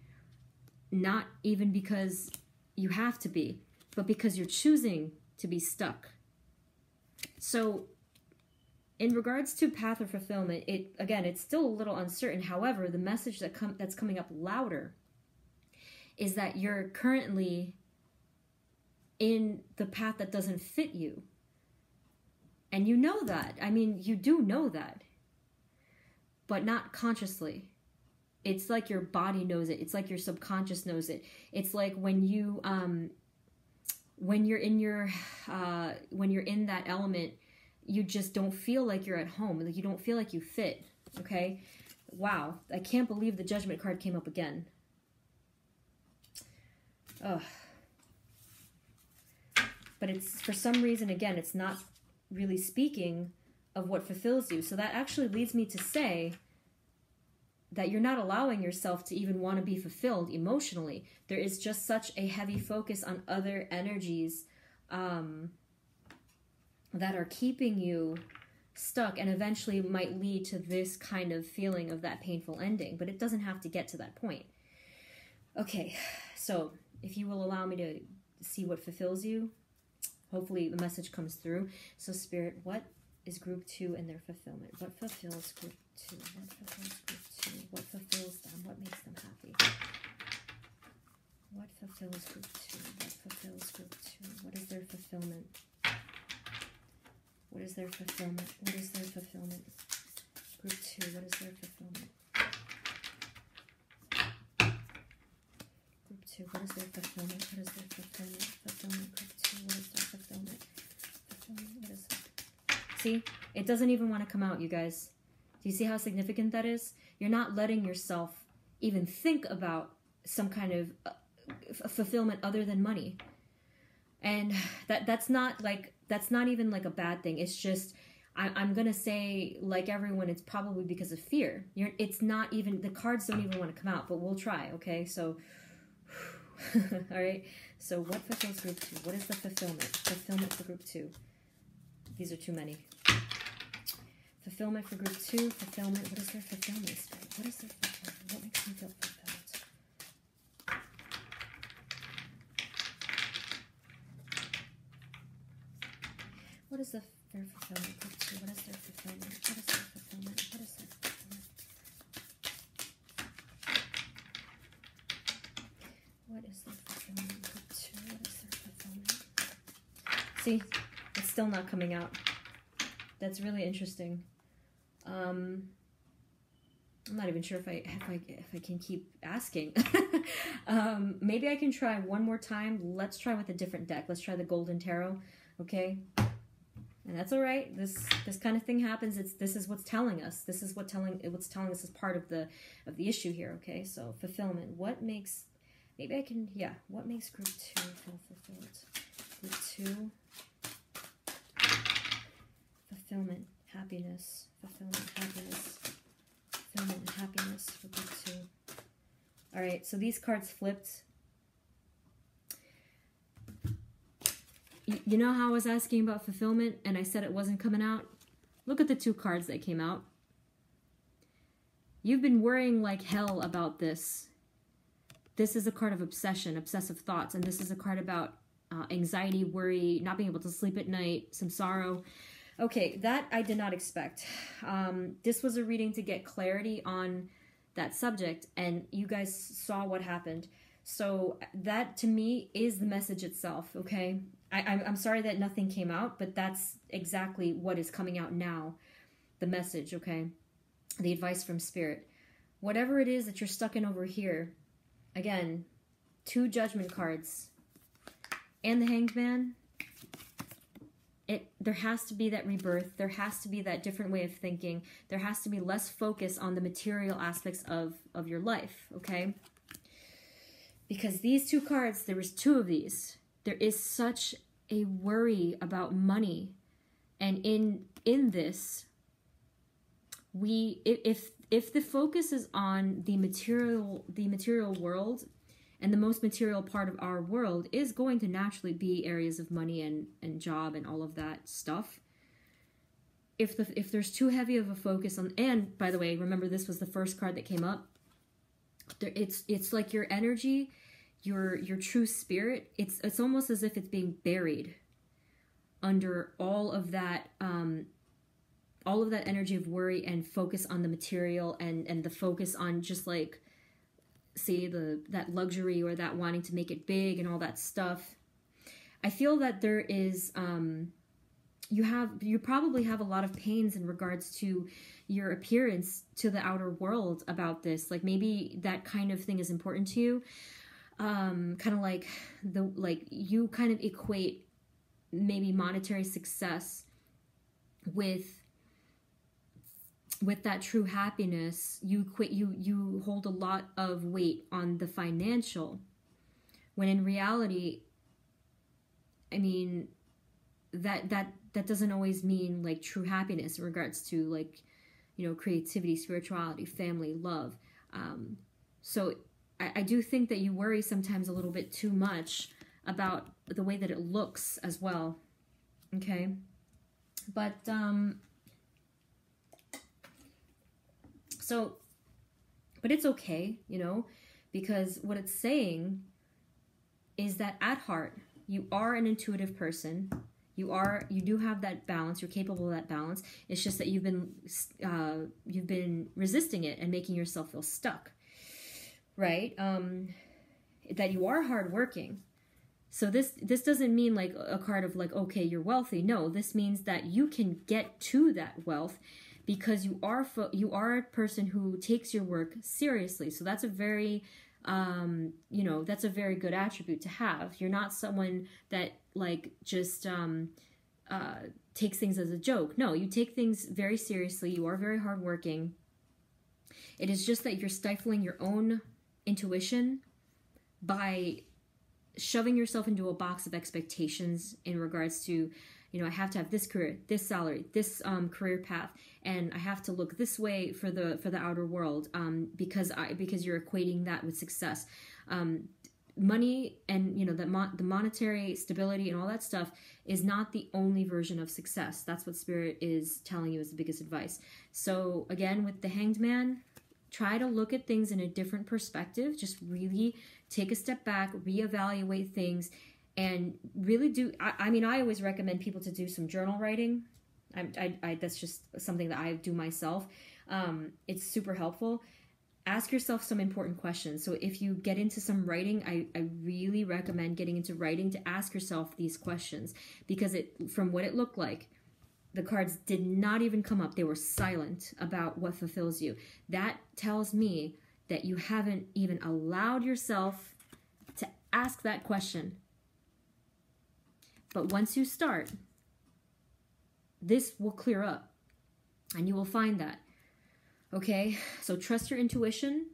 not even because you have to be, but because you're choosing to be stuck. So in regards to path of fulfillment, it's still a little uncertain. However, the message that's coming up louder is that you're currently in the path that doesn't fit you. And you know that. I mean, you do know that. But not consciously. It's like your body knows it. It's like your subconscious knows it. It's like when you when you're in that element, you just don't feel like you're at home. Like you don't feel like you fit. Okay? Wow. I can't believe the Judgment card came up again. Ugh. But it's, for some reason, again, it's not really speaking of what fulfills you. So that actually leads me to say that you're not allowing yourself to even want to be fulfilled emotionally. There is just such a heavy focus on other energies that are keeping you stuck and eventually might lead to this kind of feeling of that painful ending. But it doesn't have to get to that point. Okay, so if you will allow me to see what fulfills you, hopefully the message comes through. So Spirit, what is group 2 and their fulfillment? What fulfills group 2? What fulfills group 2? What fulfills them? What makes them happy? What fulfills group 2? What fulfills group 2? What is their fulfillment? What is their fulfillment? What is their fulfillment? Group 2, what is their fulfillment? Group 2, what is their fulfillment? What is their fulfillment? Fulfillment, group 2, what is their fulfillment? Fulfillment, what is it? See? It doesn't even want to come out, you guys. Do you see how significant that is? You're not letting yourself even think about some kind of fulfillment other than money. And that's not even like a bad thing. It's just, I'm going to say, like everyone, it's probably because of fear. It's not even, the cards don't even want to come out, but we'll try, okay? So, all right. So what fulfills group 2? What is the fulfillment? Fulfillment for group 2. These are too many. Fulfillment for group 2. Fulfillment. What is their fulfillment, Spirit? What is their fulfillment? What makes them feel fulfilled? What is their fulfillment? Group 2. What is their fulfillment? What is their fulfillment? What is their fulfillment? What is their fulfillment? Group 2. What is their fulfillment? See, it's still not coming out. That's really interesting. I'm not even sure if I can keep asking. Maybe I can try one more time. Let's try with a different deck. Let's try the Golden Tarot. Okay. And that's all right. This kind of thing happens. This is what's telling us. This is what's telling us as part of the issue here. Okay. So fulfillment. What makes? Maybe I can. Yeah. What makes group 2 feel fulfilled? Group 2. Fulfillment. Happiness. Fulfillment. Happiness. Fulfillment and happiness for group 2. All right. So these cards flipped. You know how I was asking about fulfillment and I said it wasn't coming out? Look at the 2 cards that came out. You've been worrying like hell about this. This is a card of obsession, obsessive thoughts, and this is a card about anxiety, worry, not being able to sleep at night, some sorrow. Okay, that I did not expect. This was a reading to get clarity on that subject, and you guys saw what happened. So that, to me, is the message itself, okay? I'm sorry that nothing came out, but that's exactly what is coming out now. The message, okay? The advice from Spirit. Whatever it is that you're stuck in over here, again, 2 Judgment cards and the Hanged Man. There has to be that rebirth. There has to be that different way of thinking. There has to be less focus on the material aspects of your life, okay? Because these 2 cards, there was 2 of these. There is such a worry about money. And in this, if the focus is on the material world, and the most material part of our world is going to naturally be areas of money and job and all of that stuff. If there's too heavy of a focus on, and by the way, remember this was the first card that came up. It's like your energy, your true spirit. It's almost as if it's being buried under all of that energy of worry and focus on the material and the focus on just like, see, that luxury or that wanting to make it big and all that stuff. I feel that there is you probably have a lot of pains in regards to your appearance to the outer world about this. Like maybe that kind of thing is important to you. Kind of like you kind of equate maybe monetary success with that true happiness. You hold a lot of weight on the financial, when in reality, I mean, that doesn't always mean like true happiness in regards to like, you know, creativity, spirituality, family, love. So I do think that you worry sometimes a little bit too much about the way that it looks as well. Okay. But, but it's okay, you know, because what it's saying is that at heart, you are an intuitive person. You do have that balance. You're capable of that balance. It's just that you've been resisting it and making yourself feel stuck, right? That you are hardworking. So this doesn't mean like a card of like, okay, you're wealthy. No, this means that you can get to that wealth because you are a person who takes your work seriously. So that's a very that's a very good attribute to have. You're not someone that like just takes things as a joke. No, you take things very seriously. You are very hardworking. It is just that you're stifling your own intuition by shoving yourself into a box of expectations in regards to, you know, I have to have this career, this salary, this career path, and I have to look this way for the outer world because you're equating that with success. money and, you know, the monetary stability and all that stuff is not the only version of success. That's what Spirit is telling you is the biggest advice. So again, with the Hanged Man, try to look at things in a different perspective. Just really take a step back, reevaluate things, and really do, I mean, I always recommend people to do some journal writing. That's just something that I do myself. It's super helpful. Ask yourself some important questions. So if you get into some writing, I really recommend getting into writing to ask yourself these questions, because from what it looked like, the cards did not even come up. They were silent about what fulfills you. That tells me that you haven't even allowed yourself to ask that question. But once you start, this will clear up and you will find that. Okay, so trust your intuition.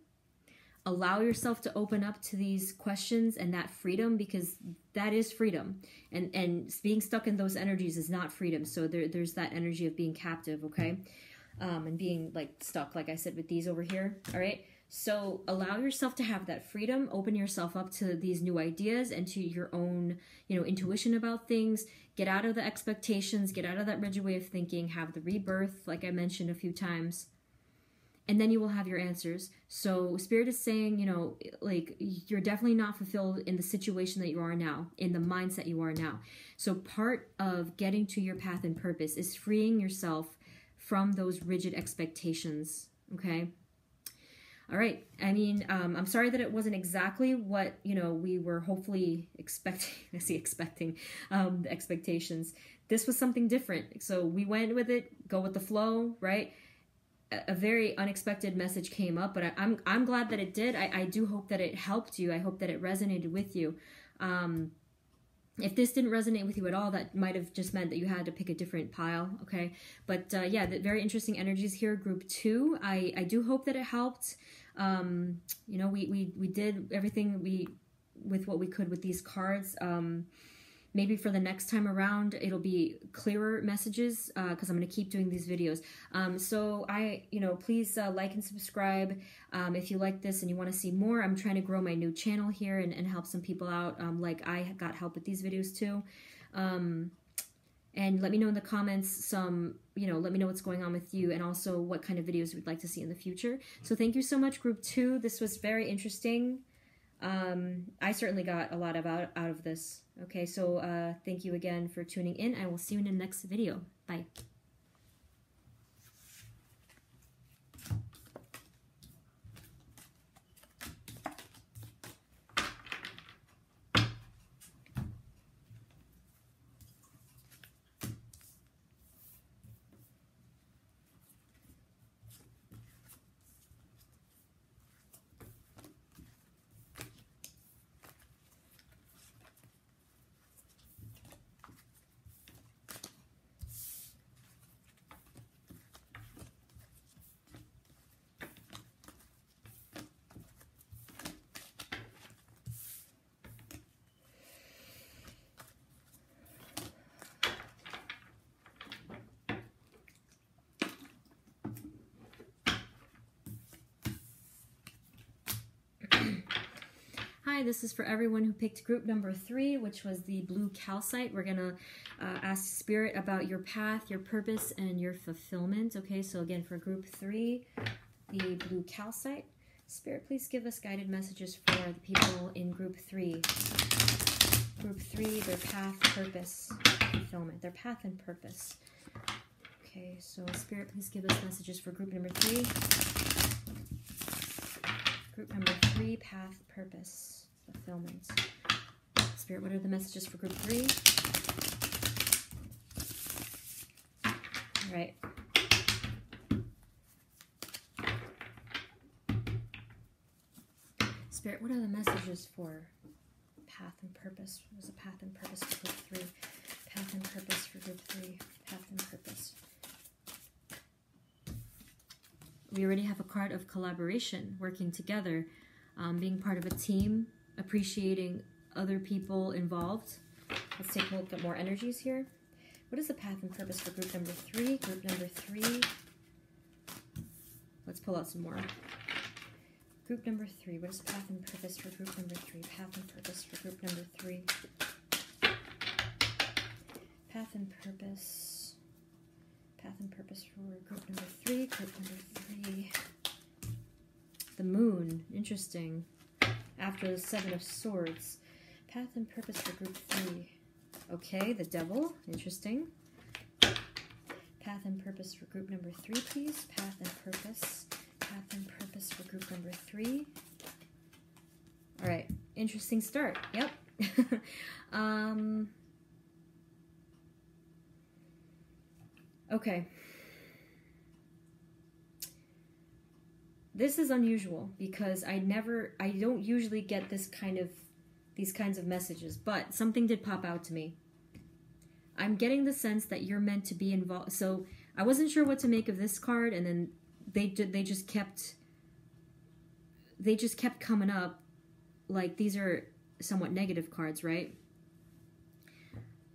Allow yourself to open up to these questions and that freedom, because that is freedom. And being stuck in those energies is not freedom. So there's that energy of being captive, okay? And being like stuck, like I said, with these over here, all right? So allow yourself to have that freedom. Open yourself up to these new ideas and to your own, you know, intuition about things. Get out of the expectations. Get out of that rigid way of thinking. Have the rebirth, like I mentioned a few times. And then you will have your answers. So Spirit is saying, you know, like, you're definitely not fulfilled in the situation that you are now, in the mindset you are now. So part of getting to your path and purpose is freeing yourself from those rigid expectations, okay? All right. I mean, I'm sorry that it wasn't exactly what, you know, we were hopefully expecting. I see expecting the expectations. This was something different. So we went with it, go with the flow, right? A very unexpected message came up, but I'm glad that it did. I do hope that it helped you. I hope that it resonated with you. If this didn't resonate with you at all, that might have just meant that you had to pick a different pile, okay? But yeah, very interesting energies here, group 2. I do hope that it helped. You know, we did everything with what we could with these cards. Maybe for the next time around, it'll be clearer messages, because I'm going to keep doing these videos. So you know, please like and subscribe if you like this and you want to see more. I'm trying to grow my new channel here and help some people out, like I got help with these videos too. And let me know in the comments you know, let me know what's going on with you and also what kind of videos you'd like to see in the future. So thank you so much, group 2. This was very interesting. I certainly got a lot out of this. Okay, so thank you again for tuning in. I will see you in the next video. Bye. Hi, this is for everyone who picked group number 3, which was the blue calcite. We're going to ask Spirit about your path, your purpose, and your fulfillment. Okay, so again, for group 3, the blue calcite. Spirit, please give us guided messages for the people in group 3. Group 3, their path, purpose, fulfillment. Their path and purpose. Okay, so Spirit, please give us messages for group number 3. Group number 3, path, purpose, fulfillment. Spirit, what are the messages for group 3? All right. Spirit, what are the messages for path and purpose? What was the path and purpose for group 3? Path and purpose for group 3. Path and purpose. We already have a card of collaboration, working together, being part of a team, appreciating other people involved. Let's take a look at more energies here. What is the path and purpose for group number 3? Group number 3. Let's pull out some more. Group number 3. What is path and purpose for group number 3? Path and purpose for group number 3. Path and purpose. Path and purpose for group number 3. Group number 3. The moon. Interesting. After the 7 of Swords. Path and purpose for group 3. Okay, the devil. Interesting. Path and purpose for group number 3, please. Path and purpose. Path and purpose for group number 3. All right. Interesting start. Yep. Okay. This is unusual because I don't usually get these kinds of messages, but something did pop out to me. I'm getting the sense that you're meant to be involved. So I wasn't sure what to make of this card, and then they just kept coming up like these are somewhat negative cards, right?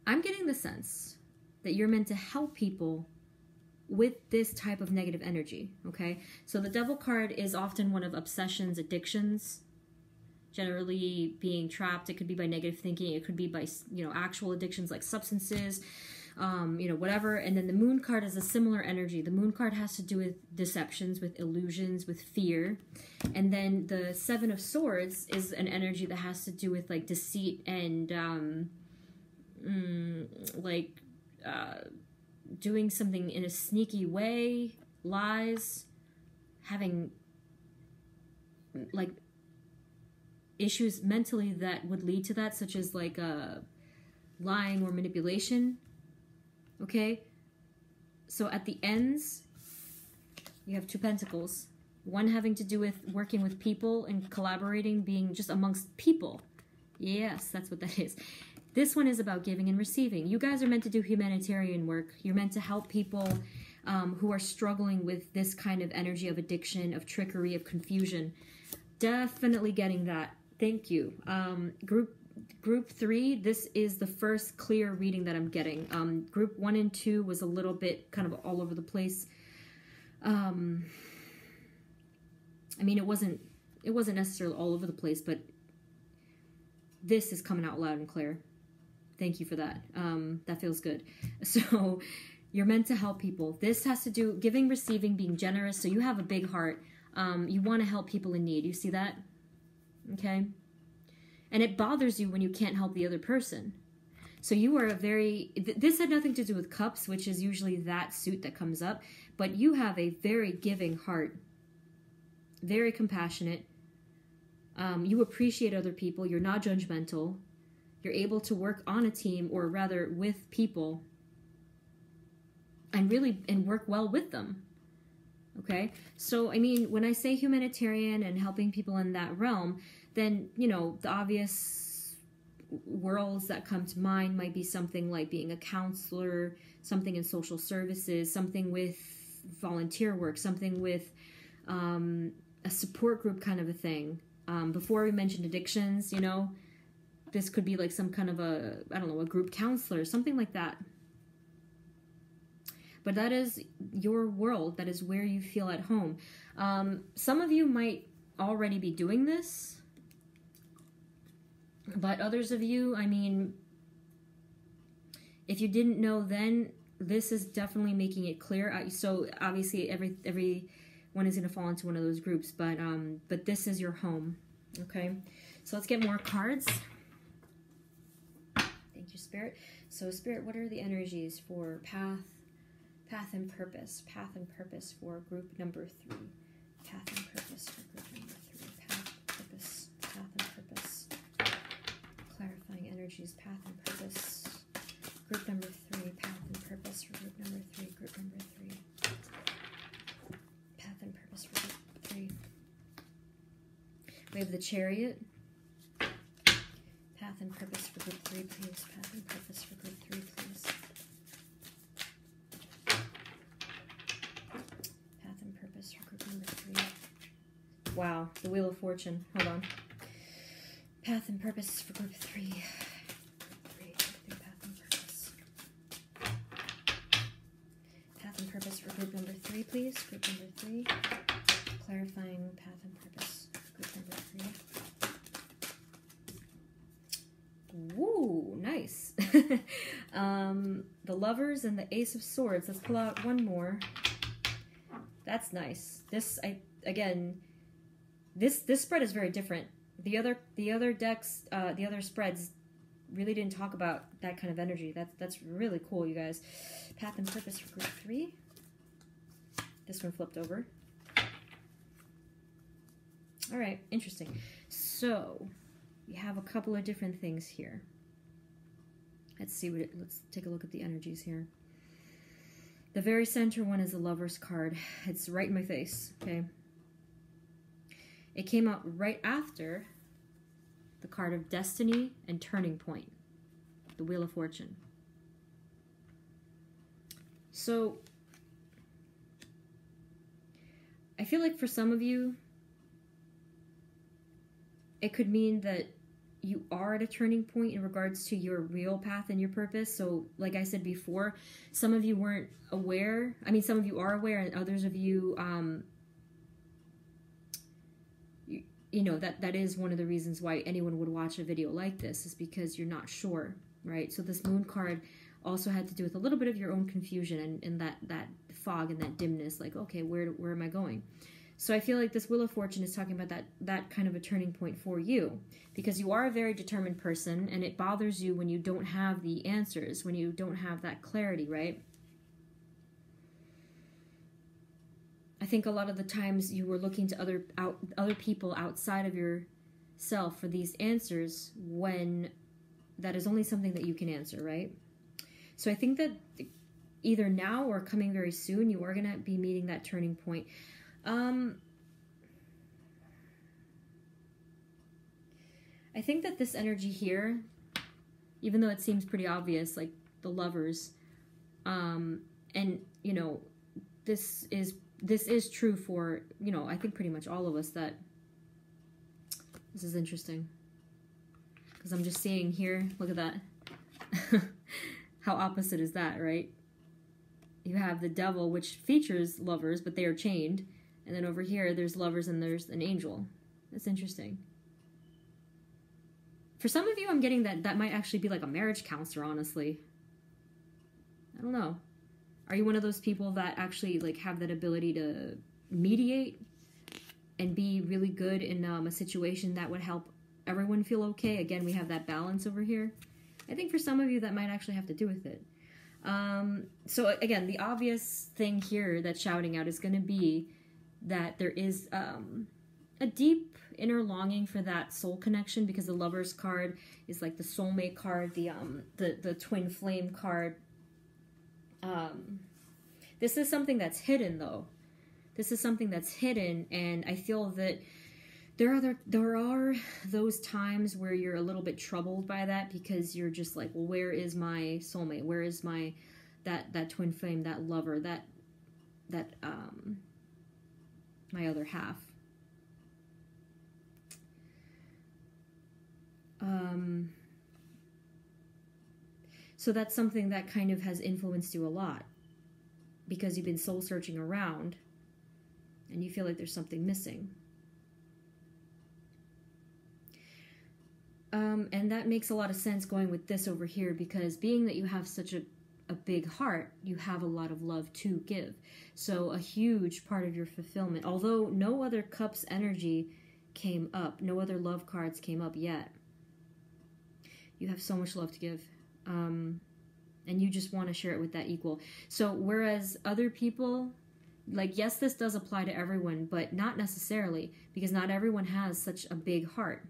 I'm getting the sense that you're meant to help people with this type of negative energy, okay? So the Devil card is often one of obsessions, addictions, generally being trapped. It could be by negative thinking. It could be by, actual addictions like substances, whatever. And then the Moon card is a similar energy. The Moon card has to do with deceptions, with illusions, with fear. And then the 7 of Swords is an energy that has to do with like deceit and doing something in a sneaky way, lies, having like issues mentally that would lead to that, such as like lying or manipulation. Okay, so at the ends you have 2 pentacles, one having to do with working with people and collaborating, being just amongst people. Yes, that's what that is. This one is about giving and receiving. You guys are meant to do humanitarian work. You're meant to help people who are struggling with this kind of energy of addiction, of trickery, of confusion. Definitely getting that. Thank you. Group 3, this is the first clear reading that I'm getting. Group 1 and 2 was a little bit kind of all over the place. I mean, it wasn't necessarily all over the place, but this is coming out loud and clear. Thank you for that. That feels good. So you're meant to help people. This has to do giving, receiving, being generous. So you have a big heart. You want to help people in need. You see that? Okay. And it bothers you when you can't help the other person. So you are this had nothing to do with cups, which is usually that suit that comes up. But you have a very giving heart. Very compassionate. You appreciate other people. You're not judgmental. You're able to work on a team, or rather with people, and work well with them. Okay? So, I mean, when I say humanitarian and helping people in that realm, then, the obvious worlds that come to mind might be something like being a counselor, something in social services, something with volunteer work, something with a support group kind of a thing. Before we mentioned addictions, this could be like some kind of a group counselor, something like that. But that is your world. That is where you feel at home. Some of you might already be doing this, but others of you, I mean, if you didn't know then, this is definitely making it clear. So obviously everyone is going to fall into one of those groups, but this is your home. Okay, so let's get more cards. Thank you, Spirit. So Spirit, what are the energies for path and purpose? Path and purpose for group number 3. Path and purpose for group number 3. Path and purpose. Clarifying energies, path and purpose. Group number 3, path and purpose for group number 3. Group number 3. Path and purpose for group 3. We have the Chariot. Path and purpose for group 3, please. Path and purpose for group 3, please. Path and purpose for group number 3. Wow, the Wheel of Fortune. Hold on. Path and purpose for group 3. Group 3, path and purpose. Path and purpose for group number 3, please. Group number 3. Clarifying path and purpose. group number 3. Woo, nice. The Lovers and the Ace of Swords. Let's pull out one more. That's nice. This spread is very different. The other decks, the other spreads really didn't talk about that kind of energy. That's really cool, you guys. Path and Purpose for group 3. This one flipped over. All right, interesting. So we have a couple of different things here. Let's take a look at the energies here. The very center one is the Lover's card. It's right in my face, okay? It came out right after the card of Destiny and Turning Point, the Wheel of Fortune. So I feel like for some of you, it could mean that you are at a turning point in regards to your real path and your purpose. So like I said before, some of you weren't aware. I mean, some of you are aware, and others of you, you know, that is one of the reasons why anyone would watch a video like this, is because you're not sure, right? So this Moon card also had to do with a little bit of your own confusion and that fog and that dimness, like, okay, where am I going? So I feel like this Wheel of Fortune is talking about that kind of a turning point for you, because you are a very determined person, and it bothers you when you don't have the answers, when you don't have that clarity, right? I think a lot of the times you were looking to other people outside of yourself for these answers, when that is only something that you can answer, right? So I think that either now or coming very soon, you are going to be meeting that turning point. I think that this energy here, even though it seems pretty obvious, like the Lovers, and you know, this is true for, you know, I think pretty much all of us, that this is interesting, because I'm just seeing here, look at that. How opposite is that, right? You have the Devil, which features lovers, but they are chained. And then over here, there's lovers and there's an angel. That's interesting. For some of you, I'm getting that might actually be like a marriage counselor, honestly. I don't know. Are you one of those people that actually like have that ability to mediate and be really good in a situation that would help everyone feel okay? Again, we have that balance over here. I think for some of you, that might actually have to do with it. So again, the obvious thing here that's shouting out is going to be that there is a deep inner longing for that soul connection, because the Lover's card is like the soulmate card, the twin flame card. This is something that's hidden, though. This is something that's hidden, and I feel that there are those times where you're a little bit troubled by that, because you're just like, well, where is my soulmate? Where is my that twin flame, that lover, that my other half? So that's something that kind of has influenced you a lot, because you've been soul searching around and you feel like there's something missing. And that makes a lot of sense going with this over here, because being that you have such a big heart, you have a lot of love to give. So a huge part of your fulfillment, although no other cups energy came up, no other love cards came up yet, you have so much love to give. And you just want to share it with that equal. So whereas other people, like, yes, this does apply to everyone, but not necessarily, because not everyone has such a big heart.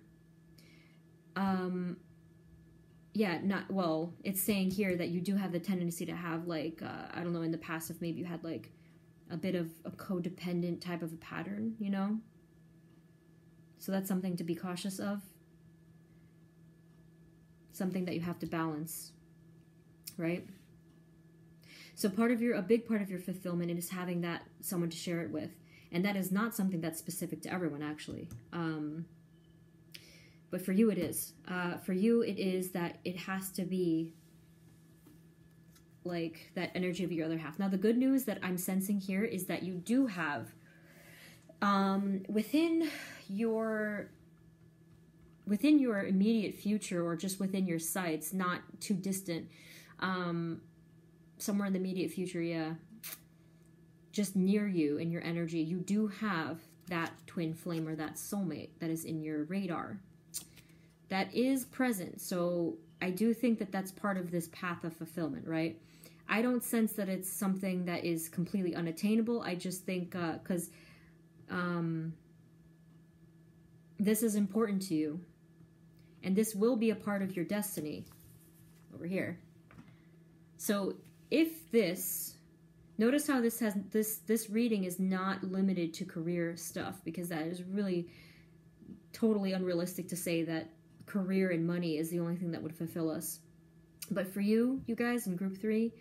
Yeah, well, it's saying here that you do have the tendency to have, like, I don't know, in the past, if maybe you had, like, a bit of a codependent type of a pattern, you know? So that's something to be cautious of. Something that you have to balance, right? So a big part of your fulfillment is having that someone to share it with. And that is not something that's specific to everyone, actually. But for you, it is. For you, it is that it has to be like that energy of your other half. Now, the good news that I'm sensing here is that you do have within your immediate future, or just within your sights, not too distant, somewhere in the immediate future, yeah, just near you in your energy, you do have that twin flame or that soulmate that is in your radar. That is present. So I do think that that's part of this path of fulfillment, right? I don't sense that it's something that is completely unattainable. I just think because this is important to you, and this will be a part of your destiny over here. So if this, notice how this has this reading is not limited to career stuff, because that is really totally unrealistic to say that career and money is the only thing that would fulfill us. But for you guys in group 3,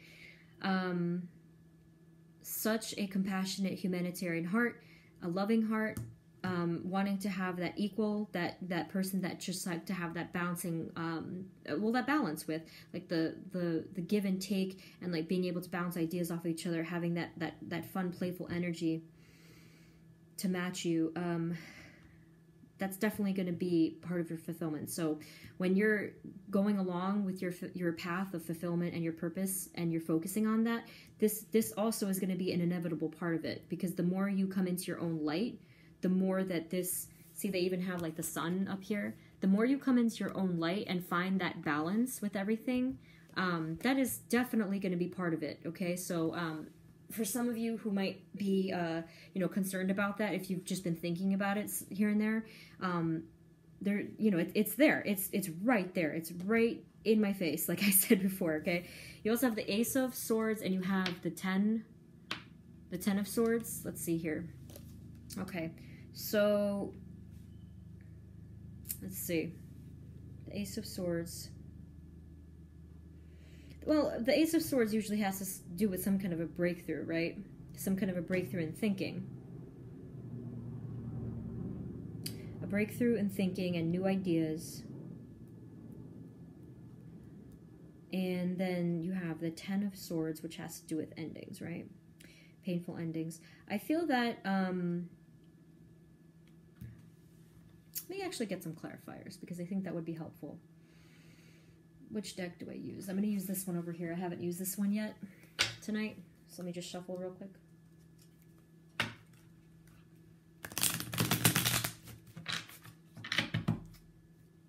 such a compassionate humanitarian heart, a loving heart, wanting to have that equal, that person that just like to have that bouncing, that balance with like the give and take, and like being able to bounce ideas off of each other, having that fun, playful energy to match you. That's definitely going to be part of your fulfillment. So when you're going along with your path of fulfillment and your purpose, and you're focusing on that, this also is going to be an inevitable part of it, because the more you come into your own light, the more that this, see, they even have like the sun up here, the more you come into your own light and find that balance with everything, that is definitely going to be part of it. Okay, so for some of you who might be concerned about that, if you've just been thinking about it here and there, it's there, it's right there, it's right in my face, like I said before. Okay, you also have the Ace of Swords, and you have the Ten of Swords. Let's see here. Okay, so let's see, the Ace of Swords. Well, the Ace of Swords usually has to do with some kind of a breakthrough, right? Some kind of a breakthrough in thinking. A breakthrough in thinking and new ideas. And then you have the Ten of Swords, which has to do with endings, right? Painful endings. I feel that, let me actually get some clarifiers, because I think that would be helpful. Which deck do I use? I'm going to use this one over here. I haven't used this one yet tonight, so let me just shuffle real quick.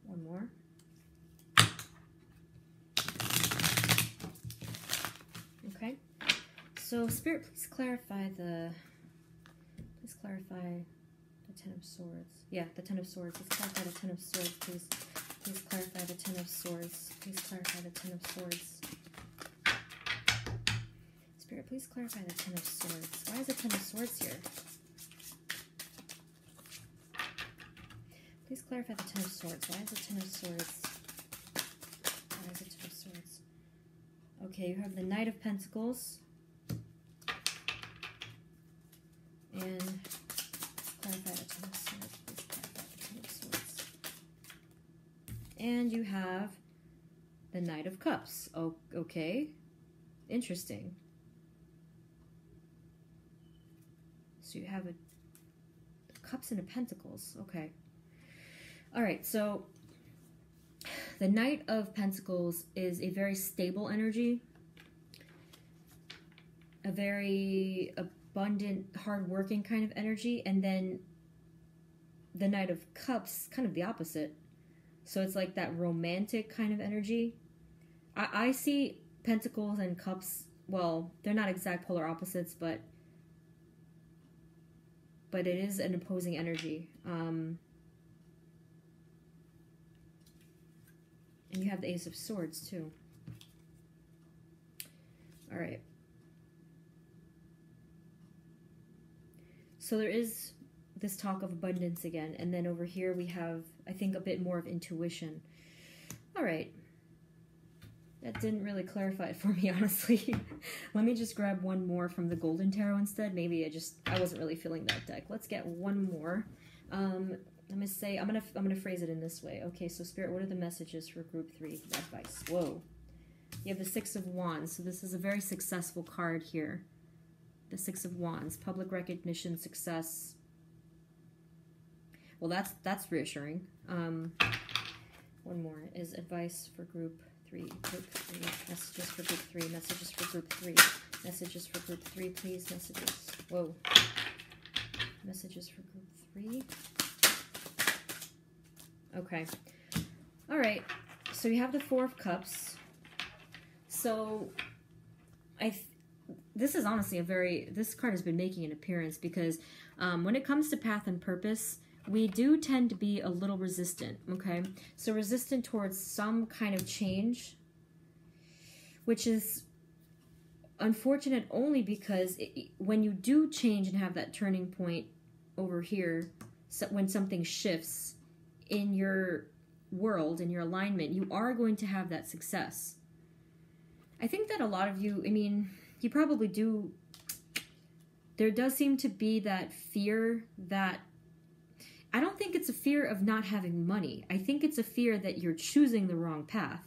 One more. Okay. So, Spirit, please clarify the Ten of Swords. Yeah, the Ten of Swords. Let's clarify the Ten of Swords, please. Please clarify the Ten of Swords. Please clarify the Ten of Swords. Spirit, please clarify the Ten of Swords. Why is the Ten of Swords here? Please clarify the Ten of Swords. Why is the Ten of Swords? Why is the Ten of Swords? Okay, you have the Knight of Pentacles. And clarify the Ten of Swords. Please clarify the Ten of Swords. And you have the Knight of Cups. Oh, okay. Interesting. So you have a Cups and a Pentacles. Okay. Alright, so the Knight of Pentacles is a very stable energy. A very abundant, hardworking kind of energy. And then the Knight of Cups, kind of the opposite. So it's like that romantic kind of energy. I see Pentacles and Cups, well, they're not exact polar opposites, but it is an opposing energy. And you have the Ace of Swords, too. Alright. So there is this talk of abundance again, and then over here we have, I think, a bit more of intuition. Alright. That didn't really clarify it for me, honestly. Let me just grab one more from the Golden Tarot instead. Maybe I wasn't really feeling that deck. Let's get one more. I'm gonna phrase it in this way. Okay, so Spirit, what are the messages for Group 3 advice? Whoa. You have the Six of Wands, so this is a very successful card here. The Six of Wands, public recognition, success, Well, that's reassuring. One more is advice for group 3. Group 3. Messages for group 3. Messages for group 3. Messages for group 3, please. Messages. Whoa. Messages for group 3. Okay. All right. So you have the 4 of Cups. So this is honestly this card has been making an appearance because when it comes to path and purpose, we do tend to be a little resistant, okay? So resistant towards some kind of change, which is unfortunate only because when you do change and have that turning point over here, so when something shifts in your world, in your alignment, you are going to have that success. I think that a lot of you, I mean, you probably do, there does seem to be that fear that, I don't think it's a fear of not having money. I think it's a fear that you're choosing the wrong path.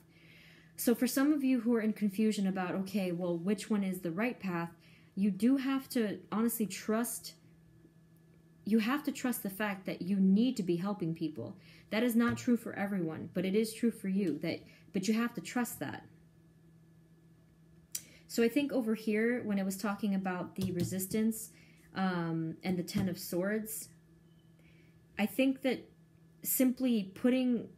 So for some of you who are in confusion about, okay, well, which one is the right path, you do have to honestly trust, you have to trust the fact that you need to be helping people. That is not true for everyone, but it is true for you. But you have to trust that. So I think over here, when I was talking about the resistance and the 10 of Swords, I think that simply putting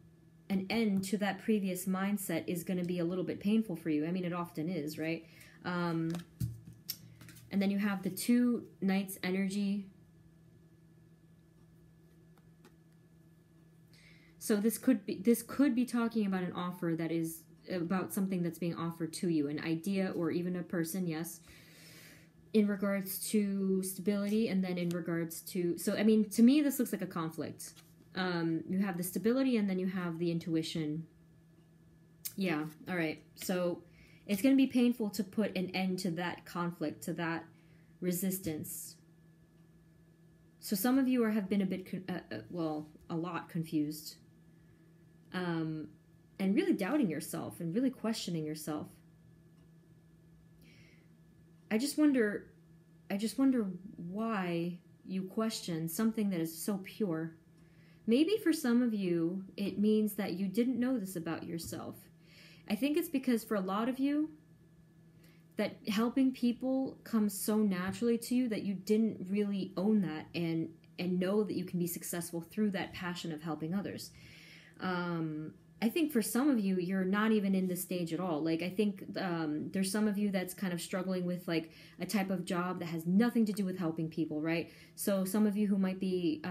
an end to that previous mindset is going to be a little bit painful for you. I mean, it often is, right? And then you have the 2 Knights energy. So this could be talking about an offer that is about something that's being offered to you, an idea or even a person, yes, in regards to stability, and then in regards to, so I mean, to me this looks like a conflict. You have the stability and then you have the intuition. Yeah, all right. So it's going to be painful to put an end to that conflict, to that resistance. So some of you have been a bit, well, a lot confused. And really doubting yourself and really questioning yourself. I just wonder why you question something that is so pure. Maybe for some of you, it means that you didn't know this about yourself. I think it's because for a lot of you, that helping people comes so naturally to you that you didn't really own that and know that you can be successful through that passion of helping others. I think for some of you, you're not even in this stage at all. Like, I think there's some of you that's kind of struggling with like a type of job that has nothing to do with helping people, right? So some of you who might be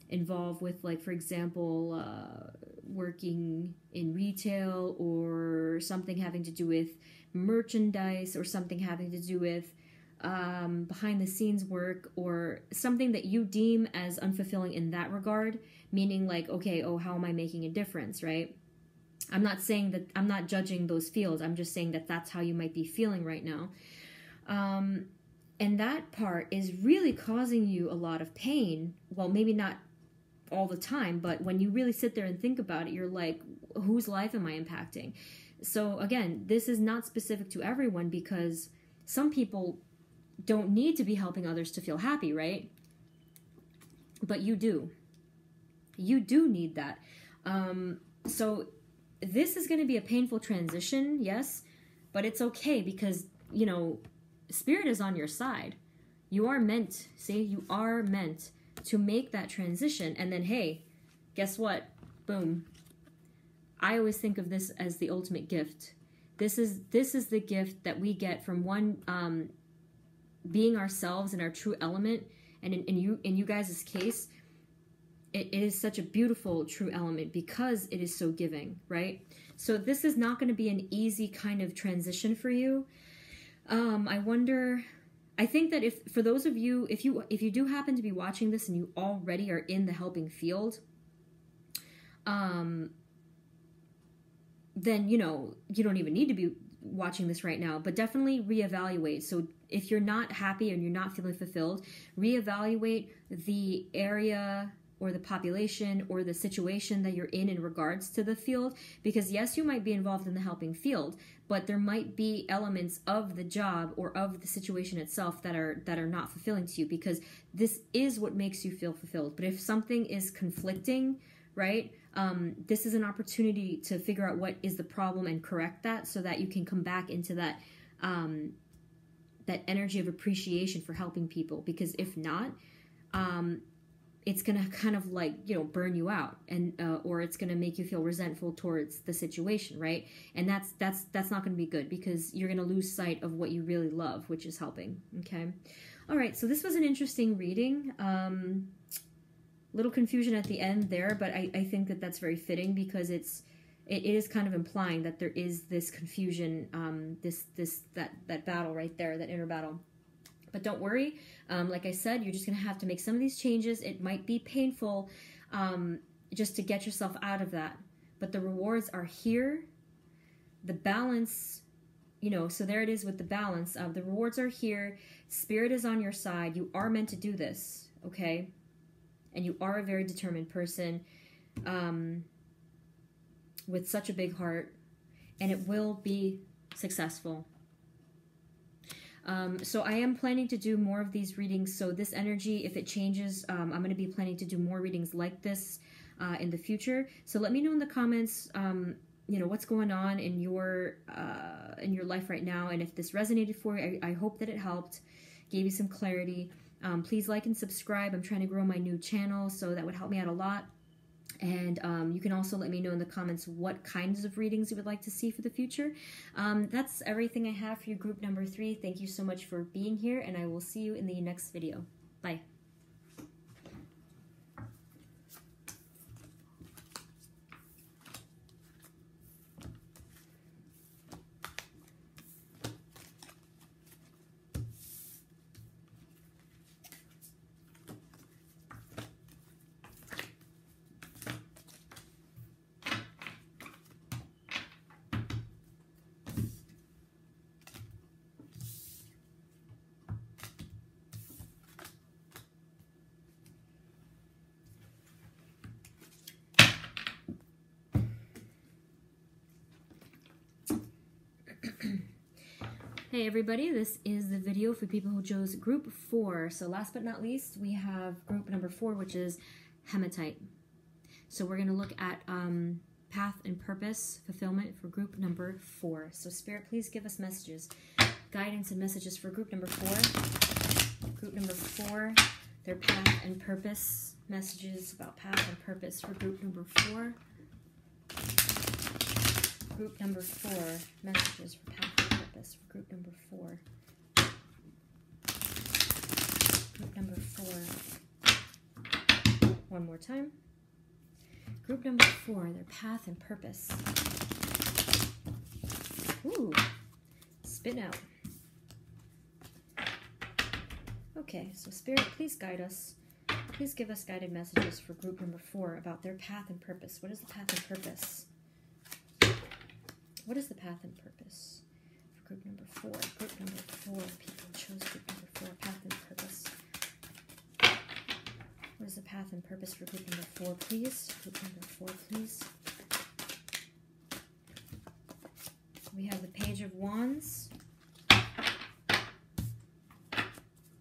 involved with, like, for example, working in retail or something having to do with merchandise or something having to do with behind the scenes work or something that you deem as unfulfilling in that regard, meaning like, okay, oh, how am I making a difference, right? I'm not saying that, I'm not judging those fields. I'm just saying that that's how you might be feeling right now. And that part is really causing you a lot of pain. Well, maybe not all the time, but when you really sit there and think about it, you're like, whose life am I impacting? So again, this is not specific to everyone because some people don't need to be helping others to feel happy, right? But you do. You do need that. So this is going to be a painful transition, yes, but it's okay because, you know, Spirit is on your side. You are meant, see, you are meant to make that transition. And then, hey, guess what? Boom. I always think of this as the ultimate gift. This is the gift that we get from one, being ourselves in our true element. And in you guys' case, it is such a beautiful true element because it is so giving, right? So this is not going to be an easy kind of transition for you. I think that if, for those of you, if you do happen to be watching this and you already are in the helping field, then, you know, you don't even need to be watching this right now, but definitely reevaluate. So if you're not happy and you're not feeling fulfilled, reevaluate the area or the population or the situation that you're in regards to the field. Because yes, you might be involved in the helping field, but there might be elements of the job or of the situation itself that are not fulfilling to you, because this is what makes you feel fulfilled. But if something is conflicting, right, this is an opportunity to figure out what is the problem and correct that, so that you can come back into that that energy of appreciation for helping people. Because if not, it's going to kind of like, you know, burn you out, and or it's going to make you feel resentful towards the situation, right? And that's not going to be good, because you're going to lose sight of what you really love, which is helping. Okay. All right. So this was an interesting reading. Little confusion at the end there, but I think that that's very fitting, because it is kind of implying that there is this confusion, that battle right there, that inner battle. But don't worry. Like I said, you're just going to have to make some of these changes. It might be painful just to get yourself out of that. But the rewards are here. The balance, you know, so there it is with the balance of the rewards are here. Spirit is on your side. You are meant to do this, okay? And you are a very determined person with such a big heart. And it will be successful. So I am planning to do more of these readings. So this energy, if it changes, I'm going to be planning to do more readings like this in the future. So let me know in the comments, you know, what's going on in your life right now. And if this resonated for you, I hope that it helped, gave you some clarity. Please like and subscribe. I'm trying to grow my new channel, so that would help me out a lot. And you can also let me know in the comments what kinds of readings you would like to see for the future. That's everything I have for you, group number 3. Thank you so much for being here, and I will see you in the next video. Bye. Hey everybody, this is the video for people who chose group 4. So last but not least, we have group number 4, which is Hematite. So we're going to look at path and purpose fulfillment for group number 4. So Spirit, please give us messages, guidance and messages for group number 4. Group number 4, their path and purpose, messages about path and purpose for group number 4. Group number 4, messages for path and purpose for group number 4. Group number 4. One more time. Group number 4, their path and purpose. Ooh, spin out. Okay, so Spirit, please guide us. Please give us guided messages for group number 4 about their path and purpose. What is the path and purpose? What is the path and purpose for group number 4? Group number 4, people chose group number 4, path and purpose. What is the path and purpose for group number 4, please? Group number 4, please. We have the Page of Wands.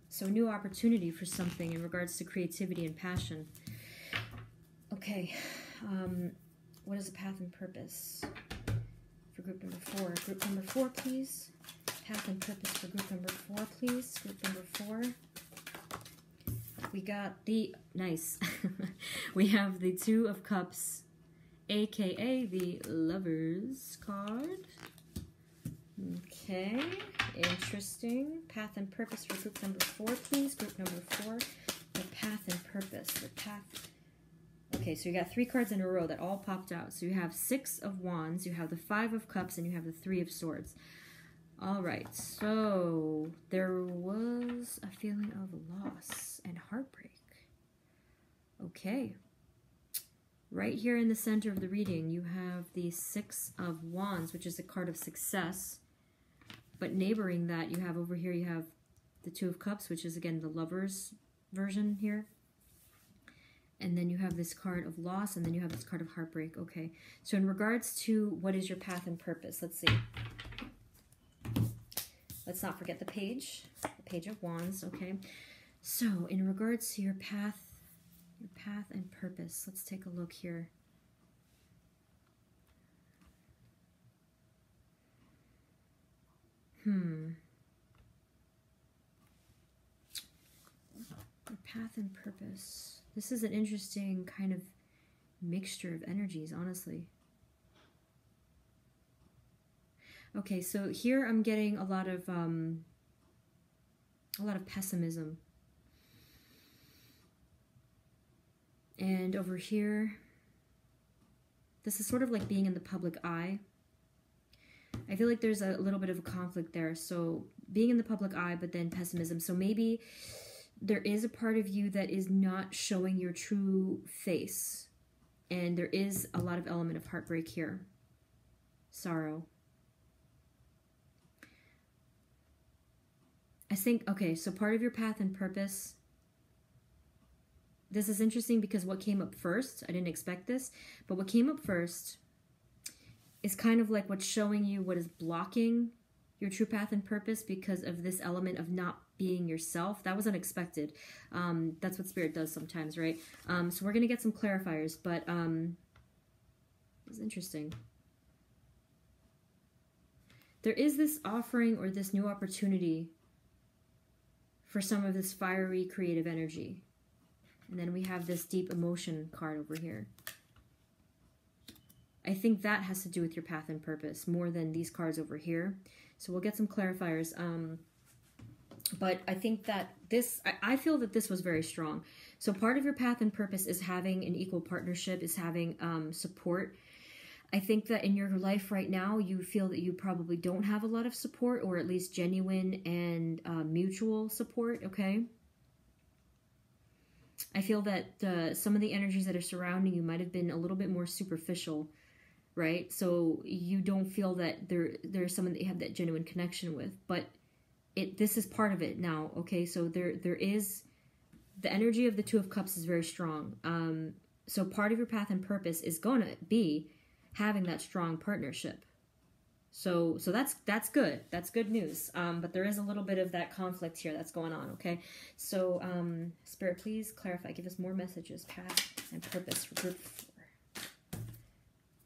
So a new opportunity for something in regards to creativity and passion. Okay, what is the path and purpose for group number 4? Group number 4, please. Path and purpose for group number 4, please. Group number 4. We got the, nice. We have the 2 of Cups, aka the Lovers card. Okay, interesting. Path and purpose for group number 4, please. Group number 4, the path and purpose. The path. Okay, so you got 3 cards in a row that all popped out. So you have 6 of Wands, you have the 5 of Cups, and you have the 3 of Swords. All right, so there was a feeling of loss and heartbreak. Okay. Right here in the center of the reading, you have the 6 of Wands, which is the card of success. But neighboring that, you have over here, you have the 2 of Cups, which is, again, the Lover's version here. And then you have this card of loss, and then you have this card of heartbreak. Okay, so in regards to what is your path and purpose, let's see. Let's not forget the Page of Wands. Okay, so in regards to your path and purpose, let's take a look here. Your path and purpose. This is an interesting kind of mixture of energies, honestly. Okay, so here I'm getting a lot of pessimism. And over here, this is sort of like being in the public eye. I feel like there's a little bit of a conflict there. So being in the public eye, but then pessimism. So maybe there is a part of you that is not showing your true face. And there is a lot of element of heartbreak here. Sorrow. I think, okay, so part of your path and purpose. This is interesting because what came up first, I didn't expect this, but what came up first is kind of like what's showing you what is blocking your true path and purpose because of this element of not being yourself. That was unexpected. That's what Spirit does sometimes, right? So we're going to get some clarifiers, but it's interesting. There is this offering or this new opportunity for some of this fiery creative energy. And then we have this deep emotion card over here. I think that has to do with your path and purpose more than these cards over here. So we'll get some clarifiers. But I think that this, I feel that this was very strong. So part of your path and purpose is having an equal partnership, is having support. I think that in your life right now, you feel that you probably don't have a lot of support, or at least genuine and mutual support, okay? I feel that some of the energies that are surrounding you might have been a little bit more superficial, right? So you don't feel that there's someone that you have that genuine connection with, but this is part of it now, okay? So there is, the energy of the Two of Cups is very strong. So part of your path and purpose is going to be having that strong partnership. So that's good. That's good news. But there is a little bit of that conflict here that's going on, okay? So Spirit, please clarify. Give us more messages, path and purpose for group 4.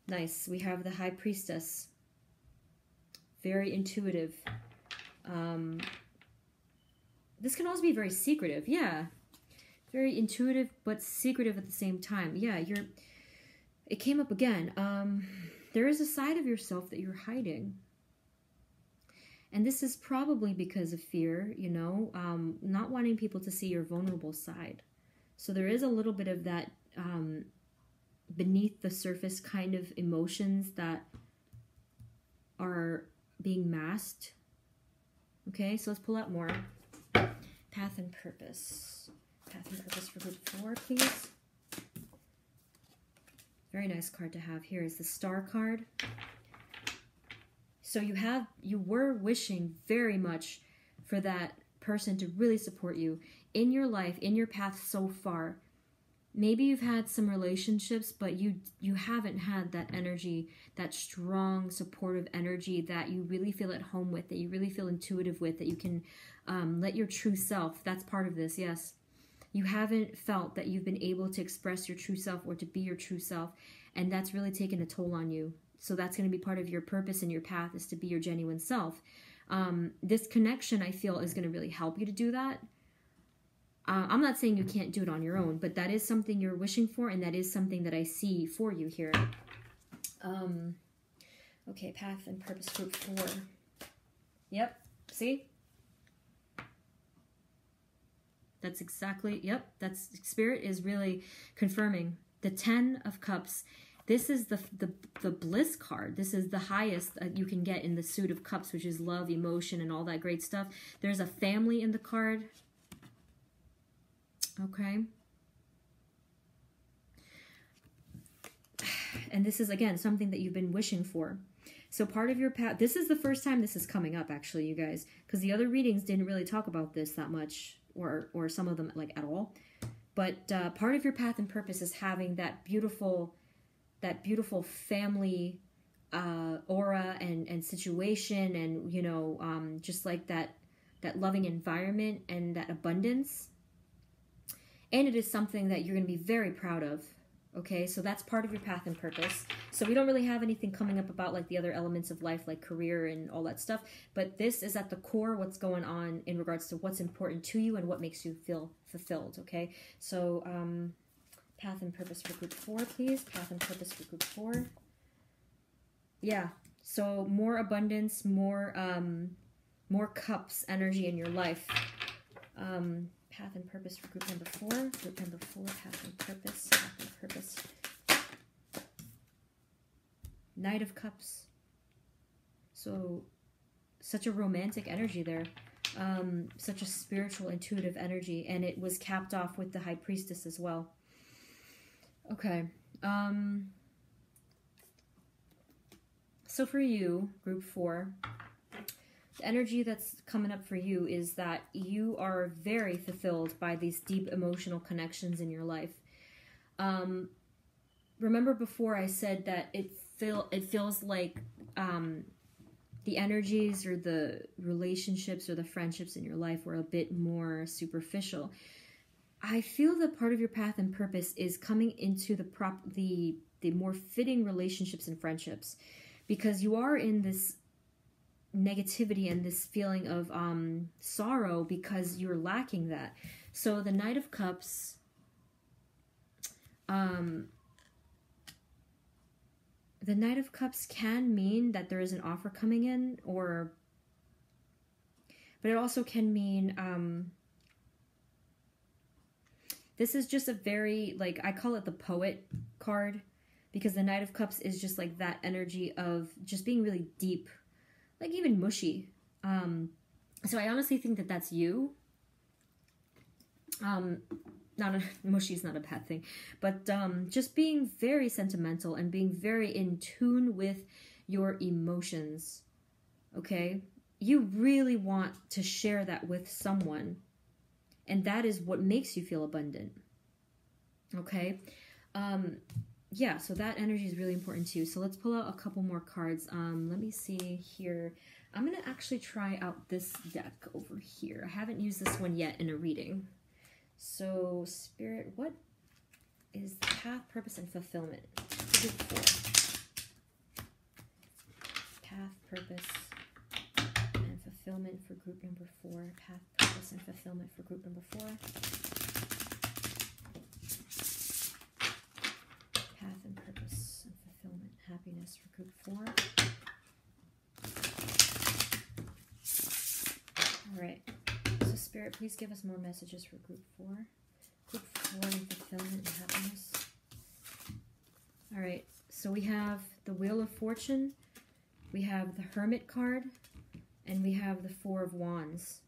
Nice. We have the High Priestess. Very intuitive. This can also be very secretive. Yeah. Very intuitive, but secretive at the same time. Yeah, it came up again. There is a side of yourself that you're hiding. And this is probably because of fear, you know, not wanting people to see your vulnerable side. So there is a little bit of that beneath the surface kind of emotions that are being masked. Okay, so let's pull out more. Path and purpose. Path and purpose for group 4, please. Very nice card to have here is the Star card. So you were wishing very much for that person to really support you in your life, in your path so far. Maybe you've had some relationships, but you haven't had that energy, that strong, supportive energy that you really feel at home with, that you really feel intuitive with, that you can let your true self. That's part of this, yes. You haven't felt that you've been able to express your true self or to be your true self, and that's really taken a toll on you. So that's going to be part of your purpose and your path, is to be your genuine self. This connection, I feel, is going to really help you to do that. I'm not saying you can't do it on your own, but that is something you're wishing for, and that is something that I see for you here. Okay, path and purpose group 4. Yep, see? That's exactly, yep, that's Spirit is really confirming. The 10 of Cups, this is the bliss card. This is the highest you can get in the suit of cups, which is love, emotion, and all that great stuff. There's a family in the card. Okay. And this is, again, something that you've been wishing for. So part of your path, this is the first time this is coming up, actually, you guys, because the other readings didn't really talk about this that much, or some of them, like, at all. But part of your path and purpose is having that beautiful family aura and situation, and you know, just like that loving environment and that abundance. And it is something that you're going to be very proud of. Okay, so that's part of your path and purpose. So we don't really have anything coming up about like the other elements of life, like career and all that stuff. But this is at the core what's going on in regards to what's important to you and what makes you feel fulfilled. Okay, so path and purpose for group 4, please. Path and purpose for group 4. Yeah, so more abundance, more cups energy in your life. Path and purpose for group number 4. Group number 4, path and purpose. Path and purpose. Knight of Cups. So, such a romantic energy there. Such a spiritual, intuitive energy. And it was capped off with the High Priestess as well. Okay. So for you, group 4... the energy that's coming up for you is that you are very fulfilled by these deep emotional connections in your life. Remember before I said that it feels like the energies or the relationships or the friendships in your life were a bit more superficial. I feel that part of your path and purpose is coming into the more fitting relationships and friendships, because you are in this negativity and this feeling of sorrow because you're lacking that. So the Knight of Cups, the Knight of Cups can mean that there is an offer coming in, but it also can mean this is just a very, like, I call it the poet card, because the Knight of Cups is just like that energy of just being really deep, like even mushy. So I honestly think that that's you. Mushy is not a bad thing, but just being very sentimental and being very in tune with your emotions. Okay, you really want to share that with someone, and that is what makes you feel abundant. Okay. Yeah, so that energy is really important too. So let's pull out a couple more cards. Let me see here. I'm going to actually try out this deck over here. I haven't used this one yet in a reading. So, Spirit, what is the path, purpose, and fulfillment? Group 4. Path, purpose, and fulfillment for group number 4. Path, purpose, and fulfillment for group number 4. Path and purpose and fulfillment, happiness for group 4. All right. So Spirit, please give us more messages for group 4. Group 4 and fulfillment and happiness. All right. So we have the Wheel of Fortune, we have the Hermit card, and we have the Four of Wands.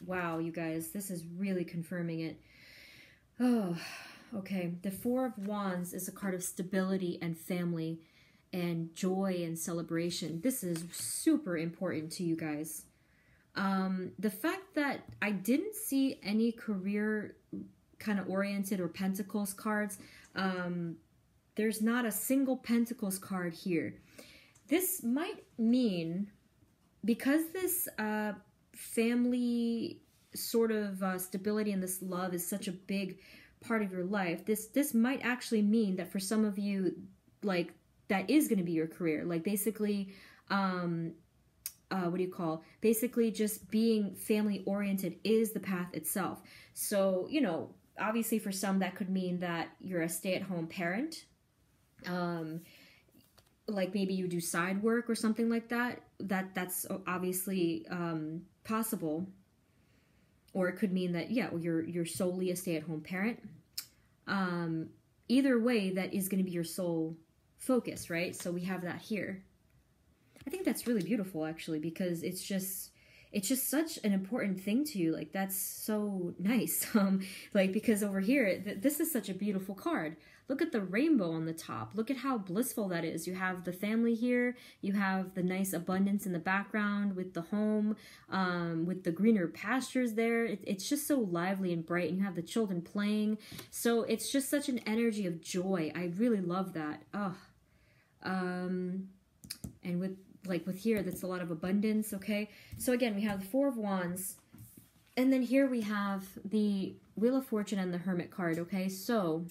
Wow, you guys, this is really confirming it. Oh, okay. The Four of Wands is a card of stability and family and joy and celebration. This is super important to you guys. The fact that I didn't see any career kind of oriented or Pentacles cards, there's not a single Pentacles card here. This might mean, because this family sort of stability and this love is such a big part of your life, this might actually mean that for some of you, like, that is going to be your career. Like, basically, what do you call? Basically, just being family oriented is the path itself. So, you know, obviously for some that could mean that you're a stay-at-home parent. Like maybe you do side work or something like that. That's obviously possible. Or it could mean that, yeah, you're solely a stay-at-home parent. Either way, that is going to be your sole focus, right? So we have that here. I think that's really beautiful, actually, because it's it's just such an important thing to you. Like, that's so nice. Like, because over here, this is such a beautiful card. Look at the rainbow on the top. Look at how blissful that is. You have the family here. You have the nice abundance in the background with the home, with the greener pastures there. It's just so lively and bright, and you have the children playing. So it's just such an energy of joy. I really love that. Oh, and with here, that's a lot of abundance. Okay, so again, we have the Four of Wands, and then here we have the Wheel of Fortune and the Hermit card. Okay, so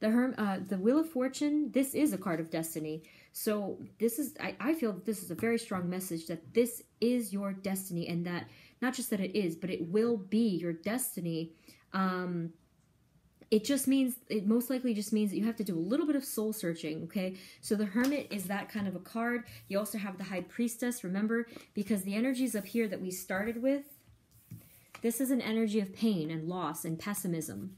the Wheel of Fortune, this is a card of destiny. So this is, I feel that this is a very strong message that this is your destiny, and that not just that it is, but it will be your destiny. It most likely just means that you have to do a little bit of soul searching, okay? So the Hermit is that kind of a card. You also have the High Priestess, remember, because the energies up here that we started with, this is an energy of pain and loss and pessimism.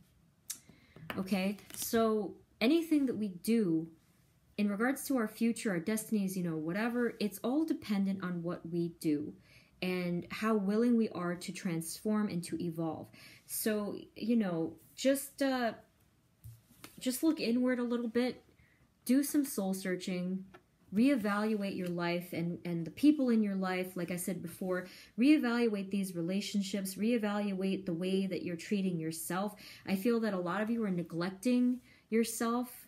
Okay, so anything that we do in regards to our future, our destinies, whatever, it's all dependent on what we do and how willing we are to transform and to evolve. So, just look inward a little bit, do some soul searching, reevaluate your life and the people in your life. Like I said before, reevaluate these relationships, reevaluate the way that you're treating yourself. I feel that a lot of you are neglecting yourself.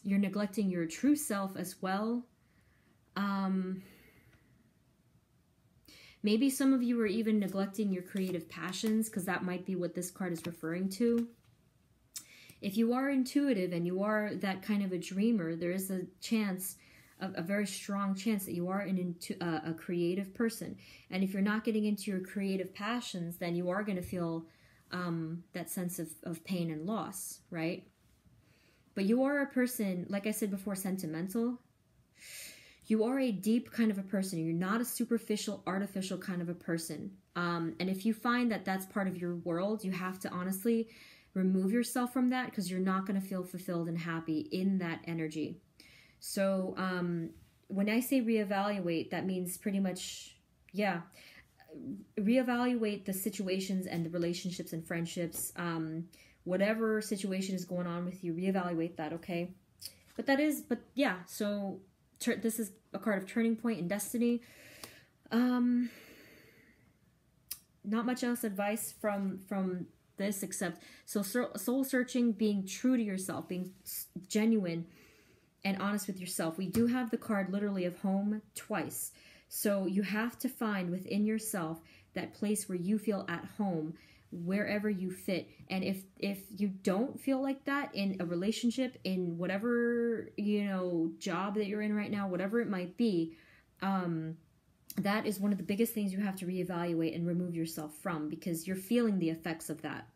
You're neglecting your true self as well. Maybe some of you are even neglecting your creative passions, because that might be what this card is referring to. If you are intuitive and you are that kind of a dreamer, there is a chance, a very strong chance, that you are a creative person. And if you're not getting into your creative passions, then you are going to feel that sense of pain and loss, right? But you are a person, like I said before, sentimental. You are a deep kind of a person. You're not a superficial, artificial kind of a person. And if you find that that's part of your world, you have to honestly remove yourself from that, because you're not going to feel fulfilled and happy in that energy. So when I say reevaluate, that means pretty much, yeah, reevaluate the situations and the relationships and friendships. Whatever situation is going on with you, reevaluate that, okay? But yeah, so this is a card of turning point and destiny. Not much else advice from this, except soul searching, being true to yourself, being genuine and honest with yourself. We do have the card literally of home twice. So you have to find within yourself that place where you feel at home, wherever you fit. And if you don't feel like that in a relationship, in whatever job that you're in right now, whatever it might be, that is one of the biggest things you have to reevaluate and remove yourself from, because you're feeling the effects of that.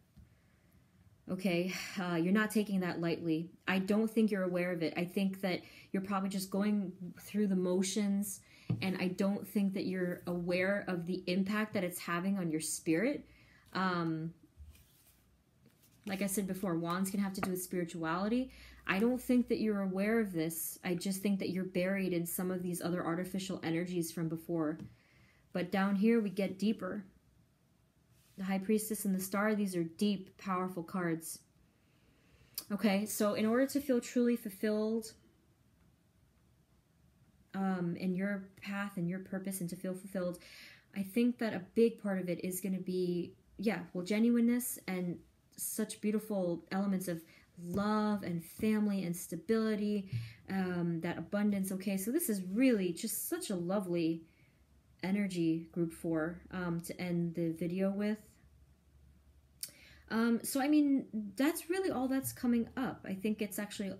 Okay, you're not taking that lightly. I don't think you're aware of it. I think that you're probably just going through the motions, and I don't think that you're aware of the impact that it's having on your spirit. Like I said before, wands can have to do with spirituality. I don't think that you're aware of this. I just think that you're buried in some of these other artificial energies from before. But down here we get deeper. The High Priestess and the Star, these are deep, powerful cards. Okay, so in order to feel truly fulfilled in your path and your purpose, and to feel fulfilled, I think that a big part of it is going to be, genuineness and such beautiful elements of love and family and stability, that abundance. Okay, so this is really just such a lovely energy, group 4, to end the video with. So I mean, that's really all that's coming up. I think it's actually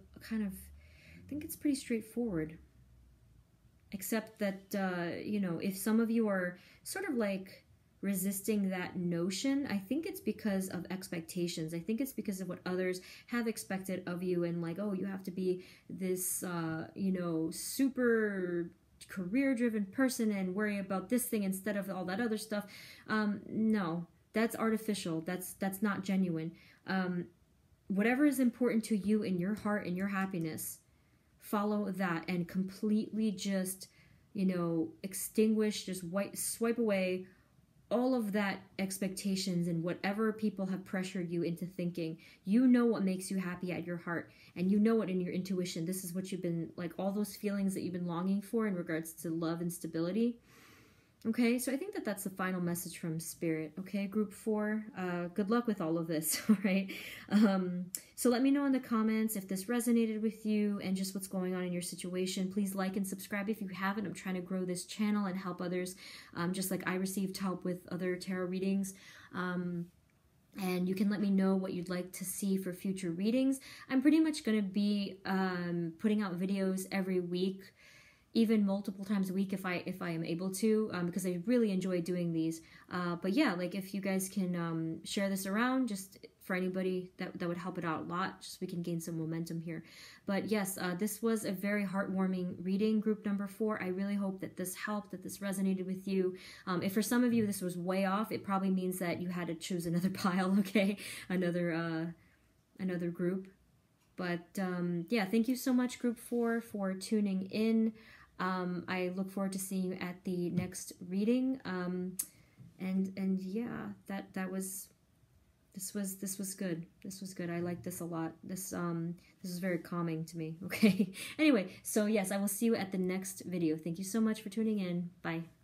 it's pretty straightforward, except that if some of you are sort of like resisting that notion, I think it's because of expectations. I think it's because of what others have expected of you, and like, oh, you have to be this super career-driven person and worry about this thing instead of all that other stuff. No, that's artificial. That's not genuine. Whatever is important to you in your heart and your happiness, follow that, and completely just you know, extinguish, just swipe away all of that expectations and whatever people have pressured you into thinking. You know what makes you happy at your heart, and you know what in your intuition, this is what you've been, like, all those feelings that you've been longing for in regards to love and stability. Okay, so I think that that's the final message from Spirit. Okay, group 4, good luck with all of this, all right? So let me know in the comments if this resonated with you and just what's going on in your situation. Please like and subscribe if you haven't. I'm trying to grow this channel and help others, just like I received help with other tarot readings. And you can let me know what you'd like to see for future readings. I'm pretty much going to be putting out videos every week, even multiple times a week if I am able to, because I really enjoy doing these. But yeah, like if you guys can share this around, just for anybody, that would help it out a lot, just so we can gain some momentum here. But yes, this was a very heartwarming reading, group number 4. I really hope that this helped, that this resonated with you. If for some of you this was way off, it probably means that you had to choose another pile, okay? Another group. But yeah, thank you so much, group 4, for tuning in. I look forward to seeing you at the next reading. And yeah, this was good. This was good. I like this a lot. This is very calming to me. Okay. Anyway, so yes, I will see you at the next video. Thank you so much for tuning in. Bye.